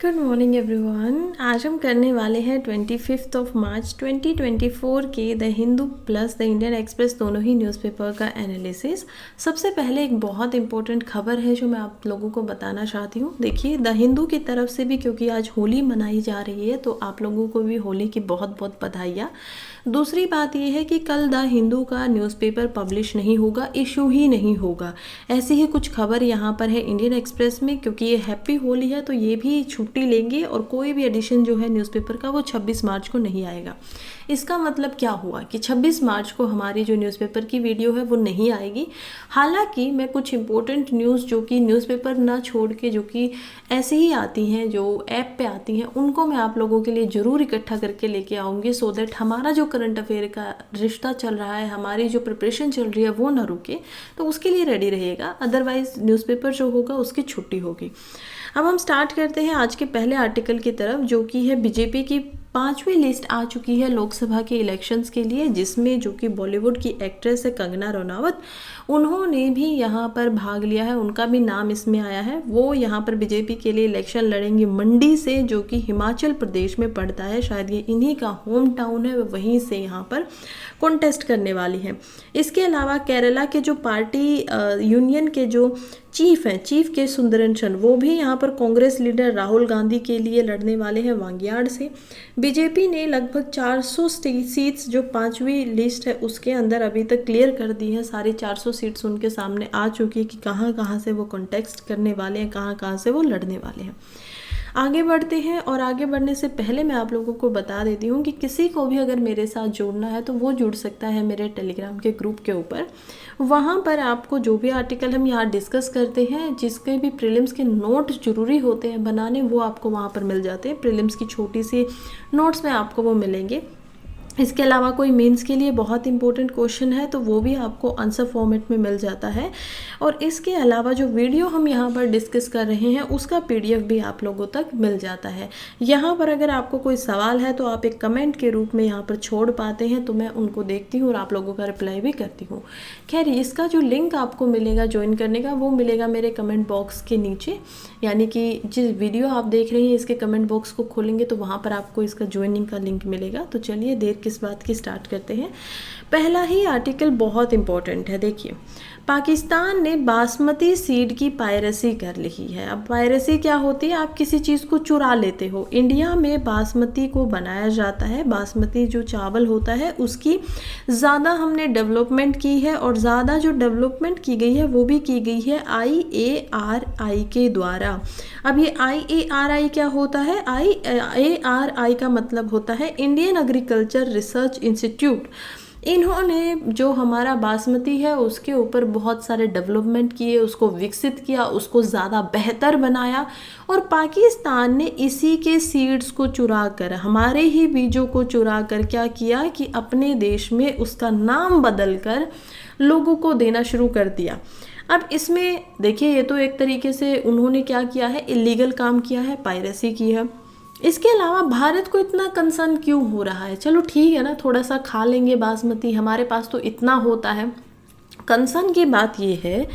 Good morning everyone. आज हम करने वाले हैं 25 मार्च 2024 के the Hindu plus the Indian express दोनों ही न्यूज़पेपर का एनालिसिस। सबसे पहले एक बहुत इंपॉर्टेंट खबर है जो मैं आप लोगों को बताना चाहती हूँ। देखिए, द हिंदू की तरफ से भी, क्योंकि आज होली मनाई जा रही है, तो आप लोगों को भी होली की बहुत बहुत बधाइयाँ। दूसरी बात यह है कि कल द हिंदू का न्यूज़पेपर पब्लिश नहीं होगा, इशू ही नहीं होगा। ऐसी ही कुछ खबर यहाँ पर है इंडियन एक्सप्रेस में, क्योंकि ये हैप्पी होली है तो ये भी छुट्टी लेंगे और कोई भी एडिशन जो है न्यूज़पेपर का वो 26 मार्च को नहीं आएगा। इसका मतलब क्या हुआ कि 26 मार्च को हमारी जो न्यूज़पेपर की वीडियो है वो नहीं आएगी। हालांकि मैं कुछ इंपॉर्टेंट न्यूज़ जो कि न्यूज़पेपर ना छोड़ के जो कि ऐसे ही आती हैं, जो ऐप पे आती हैं, उनको मैं आप लोगों के लिए ज़रूर इकट्ठा करके लेके आऊँगी, सो दैट हमारा जो करंट अफेयर का रिश्ता चल रहा है, हमारी जो प्रिपरेशन चल रही है वो ना रुके, तो उसके लिए रेडी रहेगा। अदरवाइज न्यूज़पेपर जो होगा उसकी छुट्टी होगी। अब हम स्टार्ट करते हैं आज के पहले आर्टिकल की तरफ, जो कि है बीजेपी की 5वीं लिस्ट आ चुकी है लोकसभा के इलेक्शंस के लिए, जिसमें जो कि बॉलीवुड की एक्ट्रेस है कंगना रनौत, उन्होंने भी यहाँ पर भाग लिया है, उनका भी नाम इसमें आया है। वो यहाँ पर बीजेपी के लिए इलेक्शन लड़ेंगे मंडी से, जो कि हिमाचल प्रदेश में पड़ता है, शायद ये इन्हीं का होम टाउन है, वहीं से यहाँ पर कॉन्टेस्ट करने वाली है। इसके अलावा केरला के जो पार्टी यूनियन के जो चीफ हैं, चीफ के सुंदरन, वो भी यहाँ पर कांग्रेस लीडर राहुल गांधी के लिए लड़ने वाले हैं वांगियाड़ से। बीजेपी ने लगभग 400 सीट्स जो 5वीं लिस्ट है उसके अंदर अभी तक क्लियर कर दी है। सारी 400 सीट्स उनके सामने आ चुकी है कि कहाँ कहाँ से वो कॉन्टेस्ट करने वाले हैं, कहाँ कहाँ से वो लड़ने वाले हैं। आगे बढ़ते हैं, और आगे बढ़ने से पहले मैं आप लोगों को बता देती हूँ कि किसी को भी अगर मेरे साथ जुड़ना है तो वो जुड़ सकता है मेरे टेलीग्राम के ग्रुप के ऊपर। वहाँ पर आपको जो भी आर्टिकल हम यहाँ डिस्कस करते हैं, जिसके भी प्रीलिम्स के नोट जरूरी होते हैं बनाने, वो आपको वहाँ पर मिल जाते हैं। प्रीलिम्स की छोटी सी नोट्स में आपको वो मिलेंगे। इसके अलावा कोई मेंस के लिए बहुत इंपॉर्टेंट क्वेश्चन है तो वो भी आपको आंसर फॉर्मेट में मिल जाता है। और इसके अलावा जो वीडियो हम यहाँ पर डिस्कस कर रहे हैं उसका पीडीएफ भी आप लोगों तक मिल जाता है। यहाँ पर अगर आपको कोई सवाल है तो आप एक कमेंट के रूप में यहाँ पर छोड़ पाते हैं, तो मैं उनको देखती हूँ और आप लोगों का रिप्लाई भी करती हूँ। खैर, इसका जो लिंक आपको मिलेगा ज्वाइन करने का, वो मिलेगा मेरे कमेंट बॉक्स के नीचे, यानी कि जिस वीडियो आप देख रहे हैं इसके कमेंट बॉक्स को खोलेंगे तो वहाँ पर आपको इसका ज्वाइनिंग का लिंक मिलेगा। तो चलिए देर किस बात की, स्टार्ट करते हैं। पहला ही आर्टिकल बहुत इंपॉर्टेंट है। देखिए, पाकिस्तान ने बासमती सीड की पायरेसी कर ली है। अब पायरेसी क्या होती है? आप किसी चीज़ को चुरा लेते हो। इंडिया में बासमती को बनाया जाता है, बासमती जो चावल होता है उसकी ज़्यादा हमने डेवलपमेंट की है, और ज़्यादा जो डेवलपमेंट की गई है वो भी की गई है IARI के द्वारा। अब ये IARI क्या होता है? IARI का मतलब होता है इंडियन एग्रीकल्चर रिसर्च इंस्टीट्यूट। इन्होंने जो हमारा बासमती है उसके ऊपर बहुत सारे डेवलपमेंट किए, उसको विकसित किया, उसको ज़्यादा बेहतर बनाया, और पाकिस्तान ने इसी के सीड्स को चुरा कर, हमारे ही बीजों को चुरा कर क्या किया कि अपने देश में उसका नाम बदल कर लोगों को देना शुरू कर दिया। अब इसमें देखिए, ये तो एक तरीके से उन्होंने क्या किया है, इलीगल काम किया है, पायरेसी की है। इसके अलावा भारत को इतना कंसर्न क्यों हो रहा है? चलो ठीक है ना, थोड़ा सा खा लेंगे बासमती, हमारे पास तो इतना होता है। कंसर्न की बात ये है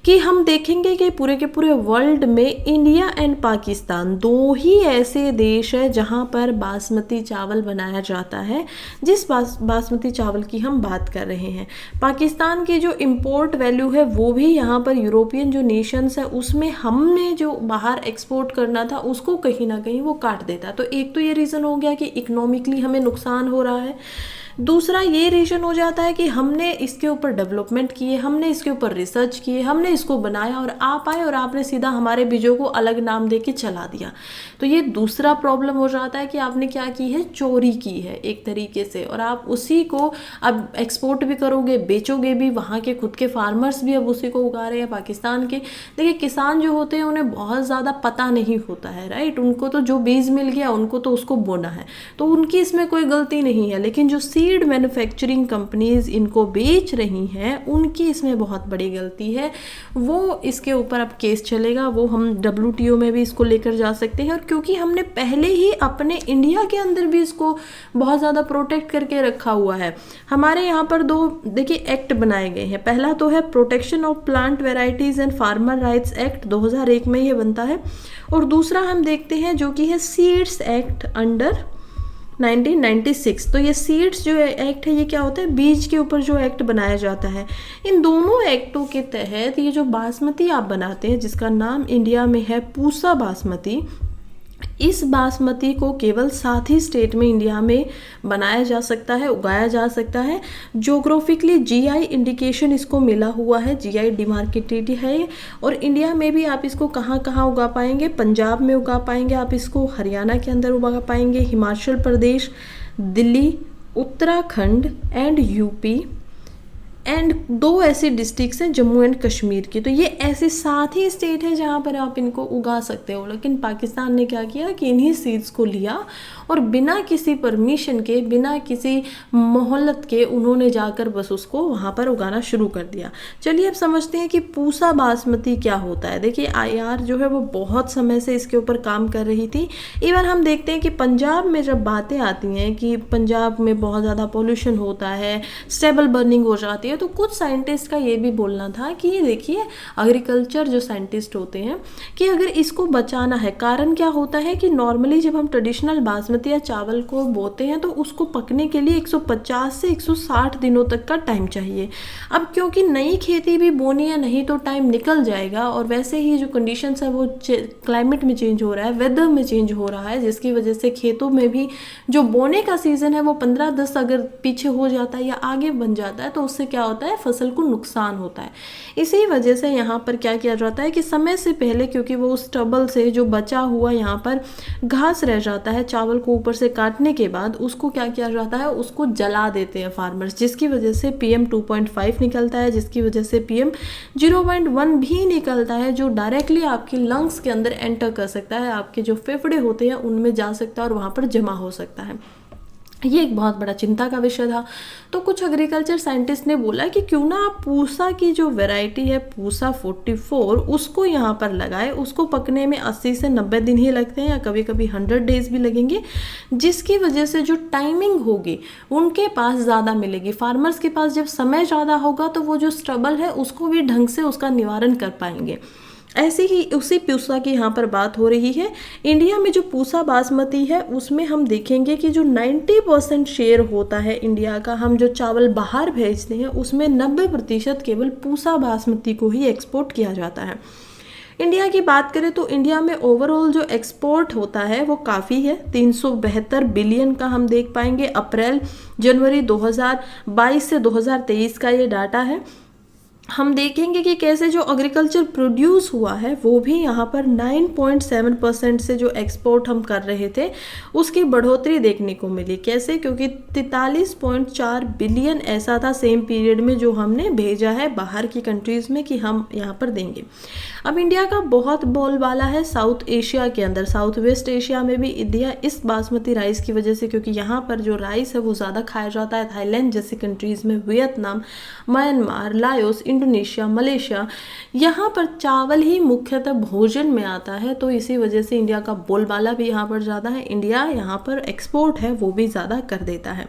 कि हम देखेंगे कि पूरे के पूरे वर्ल्ड में इंडिया एंड पाकिस्तान दो ही ऐसे देश है जहां पर बासमती चावल बनाया जाता है। जिस बासमती चावल की हम बात कर रहे हैं, पाकिस्तान की जो इंपोर्ट वैल्यू है वो भी यहाँ पर यूरोपियन जो नेशंस है उसमें हमने जो बाहर एक्सपोर्ट करना था उसको कहीं ना कहीं वो काट देता। तो एक तो ये रीज़न हो गया कि इकोनॉमिकली हमें नुकसान हो रहा है। दूसरा ये रीजन हो जाता है कि हमने इसके ऊपर डेवलपमेंट किए, हमने इसके ऊपर रिसर्च किए, हमने इसको बनाया, और आप आए और आपने सीधा हमारे बीजों को अलग नाम दे के चला दिया। तो ये दूसरा प्रॉब्लम हो जाता है कि आपने क्या की है, चोरी की है एक तरीके से, और आप उसी को अब एक्सपोर्ट भी करोगे, बेचोगे भी। वहाँ के खुद के फार्मर्स भी अब उसी को उगा रहे हैं पाकिस्तान के। देखिए, किसान जो होते हैं उन्हें बहुत ज़्यादा पता नहीं होता है, राइट। उनको तो जो बीज मिल गया उनको तो उसको बोना है, तो उनकी इसमें कोई गलती नहीं है। लेकिन जो सीड मैन्युफैक्चरिंग कंपनीज इनको बेच रही हैं उनकी इसमें बहुत बड़ी गलती है। वो इसके ऊपर अब केस चलेगा, वो हम WTO में भी इसको लेकर जा सकते हैं। और क्योंकि हमने पहले ही अपने इंडिया के अंदर भी इसको बहुत ज़्यादा प्रोटेक्ट करके रखा हुआ है। हमारे यहाँ पर दो देखिए एक्ट बनाए गए हैं। पहला तो है protection of plant varieties and farmer rights act, 2001 में ये बनता है। और दूसरा हम देखते हैं जो कि है सीड्स एक्ट अंडर 1996। तो ये सीड्स जो एक्ट है ये क्या होता है, बीज के ऊपर जो एक्ट बनाया जाता है। इन दोनों एक्टों के तहत ये जो बासमती आप बनाते हैं जिसका नाम इंडिया में है पूसा बासमती, इस बासमती को केवल 7 ही स्टेट में इंडिया में बनाया जा सकता है, उगाया जा सकता है। ज्योग्राफिकली GI इंडिकेशन इसको मिला हुआ है, GI डिमार्केटेड है। और इंडिया में भी आप इसको कहाँ कहाँ उगा पाएंगे, पंजाब में उगा पाएंगे आप इसको, हरियाणा के अंदर उगा पाएंगे, Himachal Pradesh, Delhi, Uttarakhand and UP and 2 ऐसी डिस्ट्रिक्ट्स हैं जम्मू एंड कश्मीर की। तो ये ऐसे 7 ही स्टेट है जहाँ पर आप इनको उगा सकते हो। लेकिन पाकिस्तान ने क्या किया कि इन्हीं सीड्स को लिया और बिना किसी परमिशन के, बिना किसी मोहलत के उन्होंने जाकर बस उसको वहाँ पर उगाना शुरू कर दिया। चलिए अब समझते हैं कि पूसा बासमती क्या होता है। देखिए IR जो है वो बहुत समय से इसके ऊपर काम कर रही थी। इवन हम देखते हैं कि पंजाब में जब बातें आती हैं कि पंजाब में बहुत ज़्यादा पोल्यूशन होता है, स्टेबल बर्निंग हो जाती है, तो कुछ साइंटिस्ट का ये भी बोलना था कि ये देखिए एग्रीकल्चर जो साइंटिस्ट होते हैं कि अगर इसको बचाना है, कारण क्या होता है कि नॉर्मली जब हम ट्रेडिशनल बासमती या चावल को बोते हैं तो उसको पकने के लिए 150 से 160 दिनों तक का टाइम चाहिए। अब क्योंकि नई खेती भी बोनी है, नहीं तो टाइम निकल जाएगा। और वैसे ही जो कंडीशंस है वो क्लाइमेट में चेंज हो रहा है, वेदर में चेंज हो रहा है, जिसकी वजह से खेतों में भी जो बोने का सीजन है वो 15-10 अगर पीछे हो जाता है या आगे बन जाता है तो उससे क्या होता है, फसल को नुकसान होता है। इसी वजह से यहाँ पर क्या किया जाता है कि समय से पहले, क्योंकि वो उस स्टबल से जो बचा हुआ यहाँ पर घास रह जाता है चावल को ऊपर से काटने के बाद, उसको क्या किया जाता है, उसको जला देते हैं फार्मर्स, जिसकी वजह से PM 2.5 निकलता है, जिसकी वजह से PM 0.1 भी निकलता है, जो डायरेक्टली आपके लंग्स के अंदर एंटर कर सकता है, आपके जो फेफड़े होते हैं उनमें जा सकता है और वहाँ पर जमा हो सकता है। ये एक बहुत बड़ा चिंता का विषय था। तो कुछ एग्रीकल्चर साइंटिस्ट ने बोला कि क्यों ना आप पूसा की जो वैरायटी है पूसा 44 उसको यहाँ पर लगाए। उसको पकने में 80 से 90 दिन ही लगते हैं या कभी कभी 100 डेज भी लगेंगे, जिसकी वजह से जो टाइमिंग होगी उनके पास ज़्यादा मिलेगी। फार्मर्स के पास जब समय ज़्यादा होगा तो वो जो स्ट्रगल है उसको भी ढंग से उसका निवारण कर पाएंगे। ऐसे ही उसी पूसा की यहाँ पर बात हो रही है। इंडिया में जो पूसा बासमती है उसमें हम देखेंगे कि जो 90% शेयर होता है इंडिया का, हम जो चावल बाहर भेजते हैं उसमें 90% केवल पूसा बासमती को ही एक्सपोर्ट किया जाता है। इंडिया की बात करें तो इंडिया में ओवरऑल जो एक्सपोर्ट होता है वो काफ़ी है, 372 बिलियन का हम देख पाएंगे। अप्रैल जनवरी 2022 से 2023 का ये डाटा है। हम देखेंगे कि कैसे जो एग्रीकल्चर प्रोड्यूस हुआ है वो भी यहाँ पर 9.7% से जो एक्सपोर्ट हम कर रहे थे उसकी बढ़ोतरी देखने को मिली। कैसे? क्योंकि 43.4 बिलियन ऐसा था सेम पीरियड में जो हमने भेजा है बाहर की कंट्रीज़ में कि हम यहाँ पर देंगे। अब इंडिया का बहुत बोलबाला है साउथ एशिया के अंदर, साउथ वेस्ट एशिया में भी इंडिया इस बासमती राइस की वजह से, क्योंकि यहाँ पर जो राइस है वो ज़्यादा खाया जाता है। थाईलैंड जैसी कंट्रीज़ में, Vietnam, Myanmar, Laos, Indonesia, Malaysia, यहाँ पर चावल ही मुख्यतः भोजन में आता है। तो इसी वजह से इंडिया का बोलबाला भी यहाँ पर ज़्यादा है। इंडिया यहाँ पर एक्सपोर्ट है वो भी ज़्यादा कर देता है।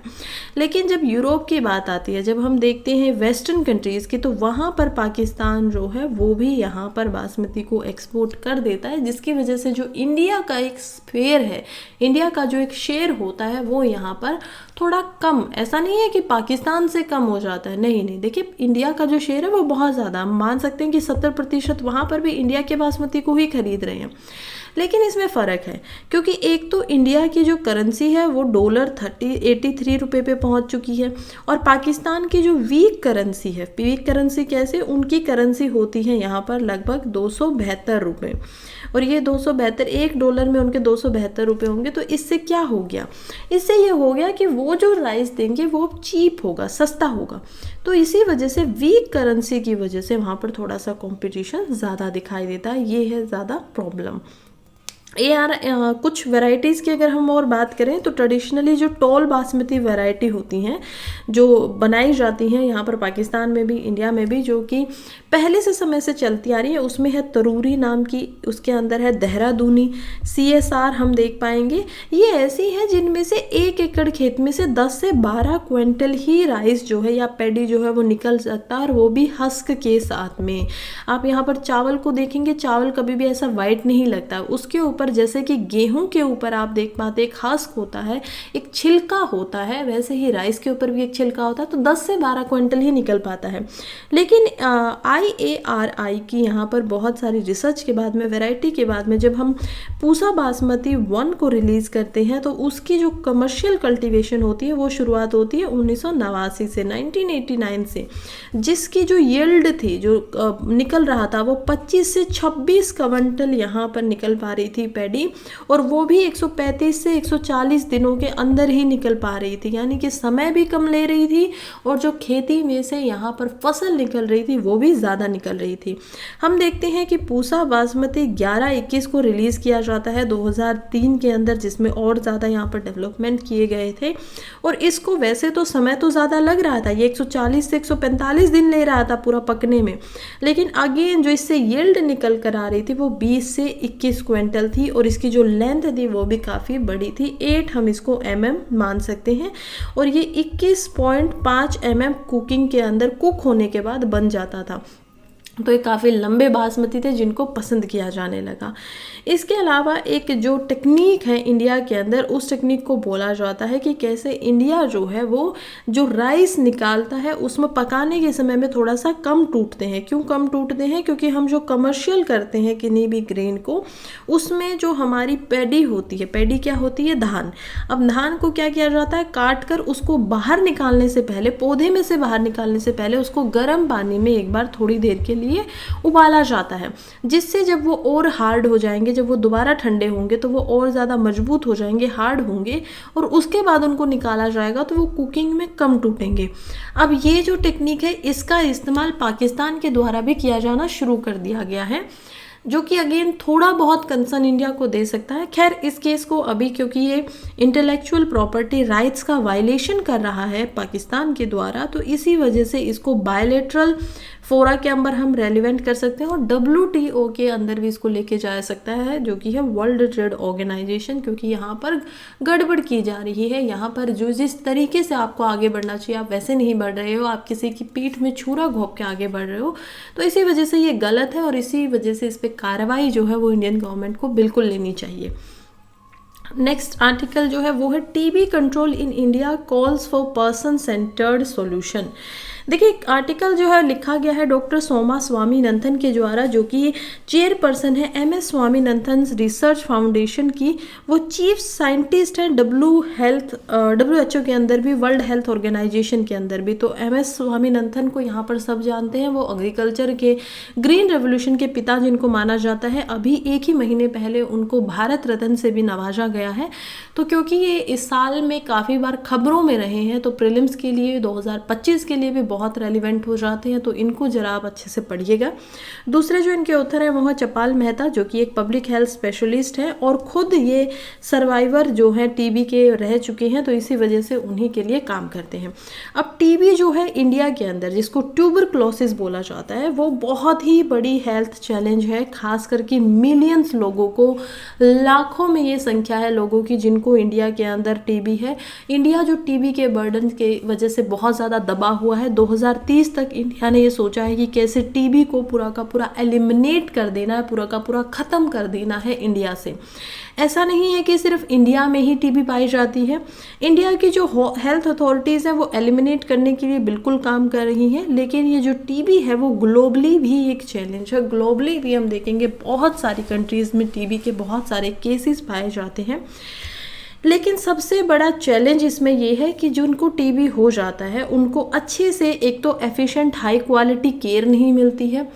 लेकिन जब यूरोप की बात आती है, जब हम देखते हैं वेस्टर्न कंट्रीज़ की, तो वहाँ पर पाकिस्तान जो है वो भी यहाँ पर बासमती को एक्सपोर्ट कर देता है, जिसकी वजह से जो इंडिया का एक स्फेयर है, इंडिया का जो एक शेयर होता है वो यहाँ पर थोड़ा कम, ऐसा नहीं है कि पाकिस्तान से कम हो जाता है, नहीं, देखिए इंडिया का जो शेयर है वो बहुत ज़्यादा, हम मान सकते हैं कि 70% वहाँ पर भी इंडिया के बासमती को ही खरीद रहे हैं। लेकिन इसमें फ़र्क है, क्योंकि एक तो इंडिया की जो करेंसी है वो $83 पे पहुंच चुकी है, और पाकिस्तान की जो वीक करेंसी है, वीक करेंसी कैसे, उनकी करेंसी होती है यहाँ पर लगभग $272, और ये $272, $1 में उनके $272 होंगे। तो इससे क्या हो गया, इससे ये हो गया कि वो जो राइस देंगे वो चीप होगा, सस्ता होगा। तो इसी वजह से वीक करेंसी की वजह से वहाँ पर थोड़ा सा कंपटीशन ज़्यादा दिखाई देता है, ये है ज़्यादा प्रॉब्लम। यार कुछ वैरायटीज़ की अगर हम और बात करें तो ट्रेडिशनली जो टॉल बासमती वैरायटी होती हैं जो बनाई जाती हैं यहाँ पर पाकिस्तान में भी, इंडिया में भी, जो कि पहले से समय से चलती आ रही है, उसमें है तरूरी नाम की, उसके अंदर है देहरादूनी, CSR हम देख पाएंगे। ये ऐसी है जिनमें से 1 एकड़ खेत में से 10 से 12 क्विंटल ही राइस जो है या पैडी जो है वो निकल सकता है, और वो भी हस्क के साथ में। आप यहाँ पर चावल को देखेंगे, चावल कभी भी ऐसा वाइट नहीं लगता, उसके ऊपर जैसे कि गेहूं के ऊपर आप देख पाते एक हस्क होता है, एक छिलका होता है, वैसे ही राइस के ऊपर भी एक छिलका होता है, तो 10 से 12 क्विंटल ही निकल पाता है। लेकिन IARI की यहाँ पर बहुत सारी रिसर्च के बाद में, वैरायटी के बाद में, जब हम पूसा बासमती 1 को रिलीज़ करते हैं तो उसकी जो कमर्शियल कल्टीवेशन होती है वो शुरुआत होती है 1989 से, 1989 से, जिसकी जो यील्ड थी, जो निकल रहा था, वो 25 से 26 क्विंटल यहाँ पर निकल पा रही थी पैडी, और वो भी 135 से 140 दिनों के अंदर ही निकल पा रही थी, यानी कि समय भी कम ले रही थी और जो खेती में से यहाँ पर फसल निकल रही थी वो भी ज़्यादा निकल रही थी। हम देखते हैं कि पूसा बासमती 11-21 को रिलीज़ किया जाता है 2003 के अंदर, जिसमें और ज़्यादा यहाँ पर डेवलपमेंट किए गए थे, और इसको वैसे तो समय तो ज़्यादा लग रहा था, ये 140 से 145 दिन ले रहा था पूरा पकने में, लेकिन अगेन जो इससे यील्ड निकल कर आ रही थी वो 20 से 21 क्विंटल थी, और इसकी जो लेंथ थी वो भी काफ़ी बड़ी थी, 8 हम इसको मान सकते हैं, और ये 21.5 कुकिंग के अंदर कुक होने के बाद बन जाता था। तो ये काफ़ी लंबे बासमती थे जिनको पसंद किया जाने लगा। इसके अलावा एक जो टेक्निक है इंडिया के अंदर, उस टेक्निक को बोला जाता है कि कैसे इंडिया जो है वो जो राइस निकालता है उसमें पकाने के समय में थोड़ा सा कम टूटते हैं। क्यों कम टूटते हैं? क्योंकि हम जो कमर्शियल करते हैं किन्हीं भी ग्रेन को, उसमें जो हमारी पैडी होती है, पैडी क्या होती है? धान। अब धान को क्या किया जाता है? काट कर उसको बाहर निकालने से पहले, पौधे में से बाहर निकालने से पहले उसको गर्म पानी में एक बार थोड़ी देर के लिए उबाला जाता है, जिससे जब वो और हार्ड हो जाएंगे, जब वो दोबारा ठंडे होंगे तो वो और ज़्यादा मजबूत हो जाएंगे, हार्ड होंगे, और उसके बाद उनको निकाला जाएगा तो वो कुकिंग में कम टूटेंगे। अब ये जो टेक्निक है इसका इस्तेमाल पाकिस्तान के द्वारा भी किया जाना शुरू कर दिया गया है, जो कि अगेन थोड़ा बहुत कंसर्न इंडिया को दे सकता है। खैर, इस केस को अभी, क्योंकि ये इंटेलेक्चुअल प्रॉपर्टी राइट्स का वायलेशन कर रहा है पाकिस्तान के द्वारा, तो इसी वजह से इसको बायलेटरल फोरा के अंदर हम रेलिवेंट कर सकते हैं, और WTO के अंदर भी इसको लेके जा सकता है, जो कि है वर्ल्ड ट्रेड ऑर्गेनाइजेशन, क्योंकि यहाँ पर गड़बड़ की जा रही है। यहाँ पर जो जिस तरीके से आपको आगे बढ़ना चाहिए आप वैसे नहीं बढ़ रहे हो, आप किसी की पीठ में छुरा घोंप के आगे बढ़ रहे हो, तो इसी वजह से ये गलत है, और इसी वजह से इस पर कार्रवाई जो है वो इंडियन गवर्नमेंट को बिल्कुल लेनी चाहिए। नेक्स्ट आर्टिकल जो है वो है TB control in India calls for person centred solution. देखिए, आर्टिकल जो है लिखा गया है डॉक्टर सोमा स्वामीनाथन के द्वारा, जो कि चेयरपर्सन है MS स्वामीनाथन रिसर्च फाउंडेशन की। वो चीफ साइंटिस्ट हैं WHO के अंदर भी, वर्ल्ड हेल्थ ऑर्गेनाइजेशन के अंदर भी। तो MS स्वामीनाथन को यहाँ पर सब जानते हैं, वो एग्रीकल्चर के ग्रीन रेवोल्यूशन के पिता जिनको माना जाता है। अभी एक ही महीने पहले उनको भारत रत्न से भी नवाजा गया है। तो क्योंकि ये इस साल में काफ़ी बार खबरों में रहे हैं, तो प्रीलिम्स के लिए 2025 के लिए भी बहुत रेलिवेंट हो जाते हैं, तो इनको जरा आप अच्छे से पढ़िएगा। दूसरे जो इनके ऑथर हैं वो है चपाल मेहता, जो कि एक पब्लिक हेल्थ स्पेशलिस्ट है, और खुद ये सर्वाइवर जो हैं TB के रह चुके हैं, तो इसी वजह से उन्हीं के लिए काम करते हैं। अब TB जो है इंडिया के अंदर, जिसको ट्यूबरक्लोसिस बोला जाता है, वो बहुत ही बड़ी हेल्थ चैलेंज है, खास करके मिलियंस लोगों को, लाखों में ये संख्या है लोगों की जिनको इंडिया के अंदर TB है। इंडिया जो TB के बर्डन के वजह से बहुत ज़्यादा दबा हुआ है। 2030 तक इंडिया ने ये सोचा है कि कैसे TB को पूरा का पूरा एलिमिनेट कर देना है, पूरा का पूरा ख़त्म कर देना है इंडिया से। ऐसा नहीं है कि सिर्फ इंडिया में ही TB पाई जाती है, इंडिया की जो हेल्थ अथॉरिटीज़ हैं वो एलिमिनेट करने के लिए बिल्कुल काम कर रही हैं, लेकिन ये जो TB है वो ग्लोबली भी एक चैलेंज है। ग्लोबली भी हम देखेंगे बहुत सारी कंट्रीज़ में TB के बहुत सारे केसेस पाए जाते हैं, लेकिन सबसे बड़ा चैलेंज इसमें यह है कि जिनको TB हो जाता है उनको अच्छे से, एक तो एफिशिएंट हाई क्वालिटी केयर नहीं मिलती है,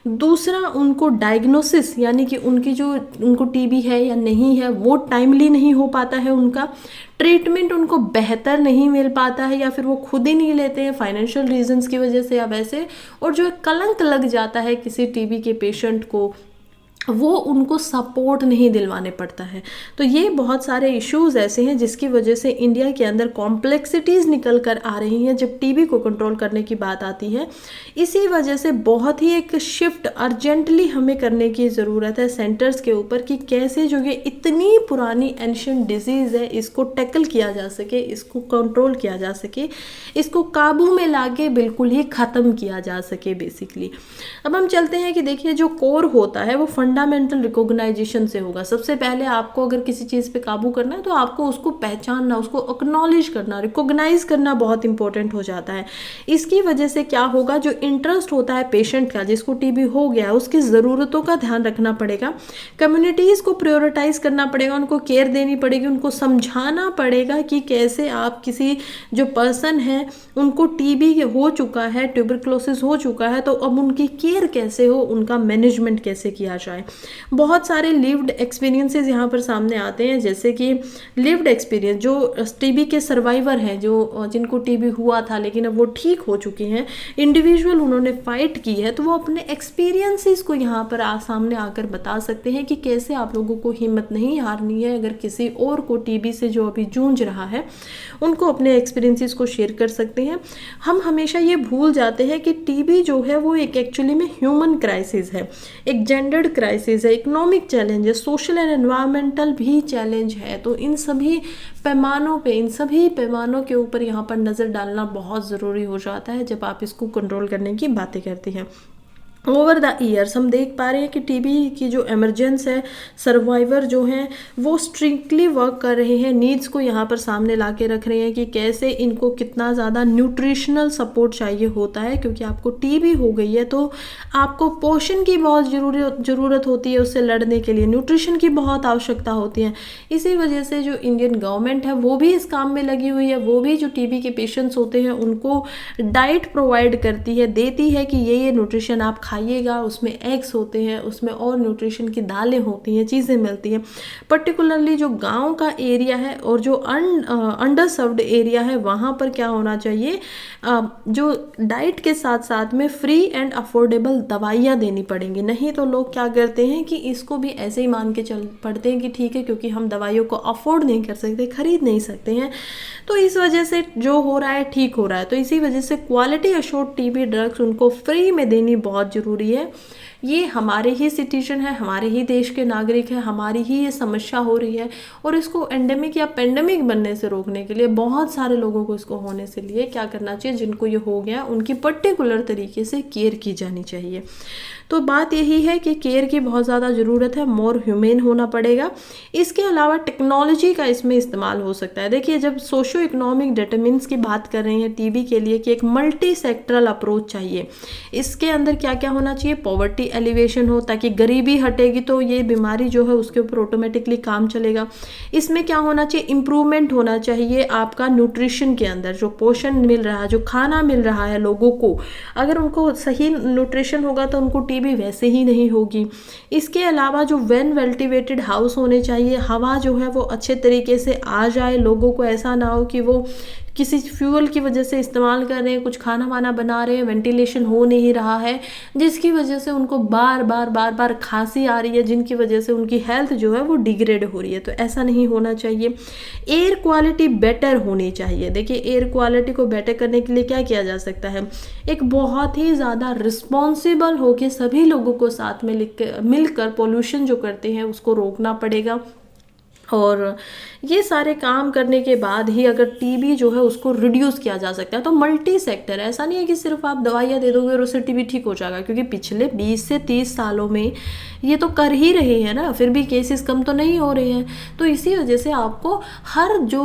दूसरा उनको डायग्नोसिस, यानी कि उनको TB है या नहीं है वो टाइमली नहीं हो पाता है, उनका ट्रीटमेंट उनको बेहतर नहीं मिल पाता है, या फिर वो खुद ही नहीं लेते हैं फाइनेंशियल रीजंस की वजह से या वैसे, और जो कलंक लग जाता है किसी TB के पेशेंट को, वो उनको सपोर्ट नहीं दिलवाने पड़ता है। तो ये बहुत सारे इश्यूज़ ऐसे हैं जिसकी वजह से इंडिया के अंदर कॉम्प्लेक्सिटीज़ निकल कर आ रही हैं जब टीबी को कंट्रोल करने की बात आती है। इसी वजह से बहुत ही एक शिफ्ट अर्जेंटली हमें करने की ज़रूरत है सेंटर्स के ऊपर कि कैसे जो ये इतनी पुरानी एंशिएंट डिजीज़ है इसको टैकल किया जा सके, इसको कंट्रोल किया जा सके, इसको काबू में लाके बिल्कुल ही ख़त्म किया जा सके बेसिकली। अब हम चलते हैं कि देखिए जो कोर होता है वो फंडामेंटल रिकॉग्नाइजेशन से होगा। सबसे पहले आपको अगर किसी चीज़ पे काबू करना है तो आपको उसको पहचानना, उसको एक्नॉलेज करना, रिकॉग्नाइज करना बहुत इंपॉर्टेंट हो जाता है। इसकी वजह से क्या होगा, जो इंटरेस्ट होता है पेशेंट का जिसको टीबी हो गया है उसकी ज़रूरतों का ध्यान रखना पड़ेगा, कम्युनिटीज़ को प्रायोरिटाइज करना पड़ेगा, उनको केयर देनी पड़ेगी, उनको समझाना पड़ेगा कि कैसे आप किसी जो पर्सन है उनको टीबी हो चुका है, ट्यूबरक्लोसिस हो चुका है, तो अब उनकी केयर कैसे हो, उनका मैनेजमेंट कैसे किया जाए। बहुत सारे लिव्ड एक्सपीरियंसेस यहाँ पर सामने आते हैं, जैसे कि लिव्ड एक्सपीरियंस जो टीबी के सर्वाइवर हैं, जो जिनको टीबी हुआ था लेकिन अब वो ठीक हो चुके हैं, इंडिविजुअल उन्होंने फाइट की है, तो वो अपने एक्सपीरियंसेस को यहाँ पर सामने आकर बता सकते हैं कि कैसे आप लोगों को हिम्मत नहीं हारनी है। अगर किसी और को टीबी से जो अभी जूझ रहा है उनको अपने एक्सपीरियंसेस को शेयर कर सकते हैं। हम हमेशा ये भूल जाते हैं कि टीबी जो है वो एक एक्चुअली में ह्यूमन क्राइसिस है, एक जेंडर्ड क्राइसिस है, इकोनॉमिक चैलेंज है, सोशल एंड एनवायरमेंटल भी चैलेंज है। तो इन सभी पैमानों के ऊपर यहाँ पर नज़र डालना बहुत ज़रूरी हो जाता है जब आप इसको कंट्रोल करने की बातें करते हैं। ओवर द ईयर्स हम देख पा रहे हैं कि टीबी की जो एमरजेंस है, सर्वाइवर जो हैं वो स्ट्रिक्टली वर्क कर रहे हैं, नीड्स को यहाँ पर सामने ला के रख रहे हैं कि कैसे इनको कितना ज़्यादा न्यूट्रिशनल सपोर्ट चाहिए होता है, क्योंकि आपको टीबी हो गई है तो आपको पोषण की बहुत ज़रूरत होती है, उससे लड़ने के लिए न्यूट्रिशन की बहुत आवश्यकता होती है। इसी वजह से जो इंडियन गवर्नमेंट है वो भी इस काम में लगी हुई है, वो भी जो टीबी के पेशेंट्स होते हैं उनको डाइट प्रोवाइड करती है, देती है कि ये न्यूट्रिशन आप खाइएगा, उसमें एग्स होते हैं, उसमें और न्यूट्रिशन की दालें होती हैं, चीज़ें मिलती हैं। पर्टिकुलरली जो गांव का एरिया है और जो अंडर सर्व्ड एरिया है वहाँ पर क्या होना चाहिए, जो डाइट के साथ साथ में फ्री एंड अफोर्डेबल दवाइयाँ देनी पड़ेंगी। नहीं तो लोग क्या करते हैं कि इसको भी ऐसे ही मान के चल पड़ते हैं कि ठीक है क्योंकि हम दवाइयों को अफोर्ड नहीं कर सकते, खरीद नहीं सकते हैं, तो इस वजह से जो हो रहा है ठीक हो रहा है। तो इसी वजह से क्वालिटी अश्योर्ड टीबी ड्रग्स उनको फ्री में देनी बहुत ज़रूरी है। ये हमारे ही सिटीजन है, हमारे ही देश के नागरिक हैं, हमारी ही ये समस्या हो रही है और इसको एंडेमिक या पेंडेमिक बनने से रोकने के लिए बहुत सारे लोगों को इसको होने से लिए क्या करना चाहिए, जिनको ये हो गया उनकी पर्टिकुलर तरीके से केयर की जानी चाहिए। तो बात यही है कि केयर की बहुत ज़्यादा ज़रूरत है, मोर ह्यूमेन होना पड़ेगा। इसके अलावा टेक्नोलॉजी का इसमें इस्तेमाल हो सकता है। देखिए जब सोशो इकोनॉमिक डिटरमिनेंट्स की बात कर रहे हैं टीबी के लिए कि एक मल्टी सेक्टरल अप्रोच चाहिए, इसके अंदर क्या क्या होना चाहिए, पॉवर्टी एलिवेशन हो ताकि गरीबी हटेगी तो ये बीमारी जो है उसके ऊपर ऑटोमेटिकली काम चलेगा। इसमें क्या होना चाहिए, इम्प्रूवमेंट होना चाहिए आपका न्यूट्रिशन के अंदर, जो पोषण मिल रहा है, जो खाना मिल रहा है लोगों को, अगर उनको सही न्यूट्रिशन होगा तो उनको टीबी वैसे ही नहीं होगी। इसके अलावा जो वेल वेंटिलेटेड हाउस होने चाहिए, हवा जो है वो अच्छे तरीके से आ जाए, लोगों को ऐसा ना हो कि वो किसी फ्यूल की वजह से इस्तेमाल कर रहे हैं, कुछ खाना वाना बना रहे हैं, वेंटिलेशन हो नहीं रहा है, जिसकी वजह से उनको बार बार खांसी आ रही है, जिनकी वजह से उनकी हेल्थ जो है वो डिग्रेड हो रही है। तो ऐसा नहीं होना चाहिए। एयर क्वालिटी बेटर होनी चाहिए। देखिए एयर क्वालिटी को बेटर करने के लिए क्या किया जा सकता है, एक बहुत ही ज़्यादा रिस्पॉन्सिबल होकर सभी लोगों को साथ में मिलकर पोल्यूशन जो करते हैं उसको रोकना पड़ेगा। और ये सारे काम करने के बाद ही अगर टीबी जो है उसको रिड्यूस किया जा सकता है। तो मल्टी सेक्टर, ऐसा नहीं है कि सिर्फ आप दवाइयाँ दे दोगे और उससे टीबी ठीक हो जाएगा, क्योंकि पिछले 20 से 30 सालों में ये तो कर ही रहे हैं ना, फिर भी केसेस कम तो नहीं हो रहे हैं। तो इसी वजह से आपको हर जो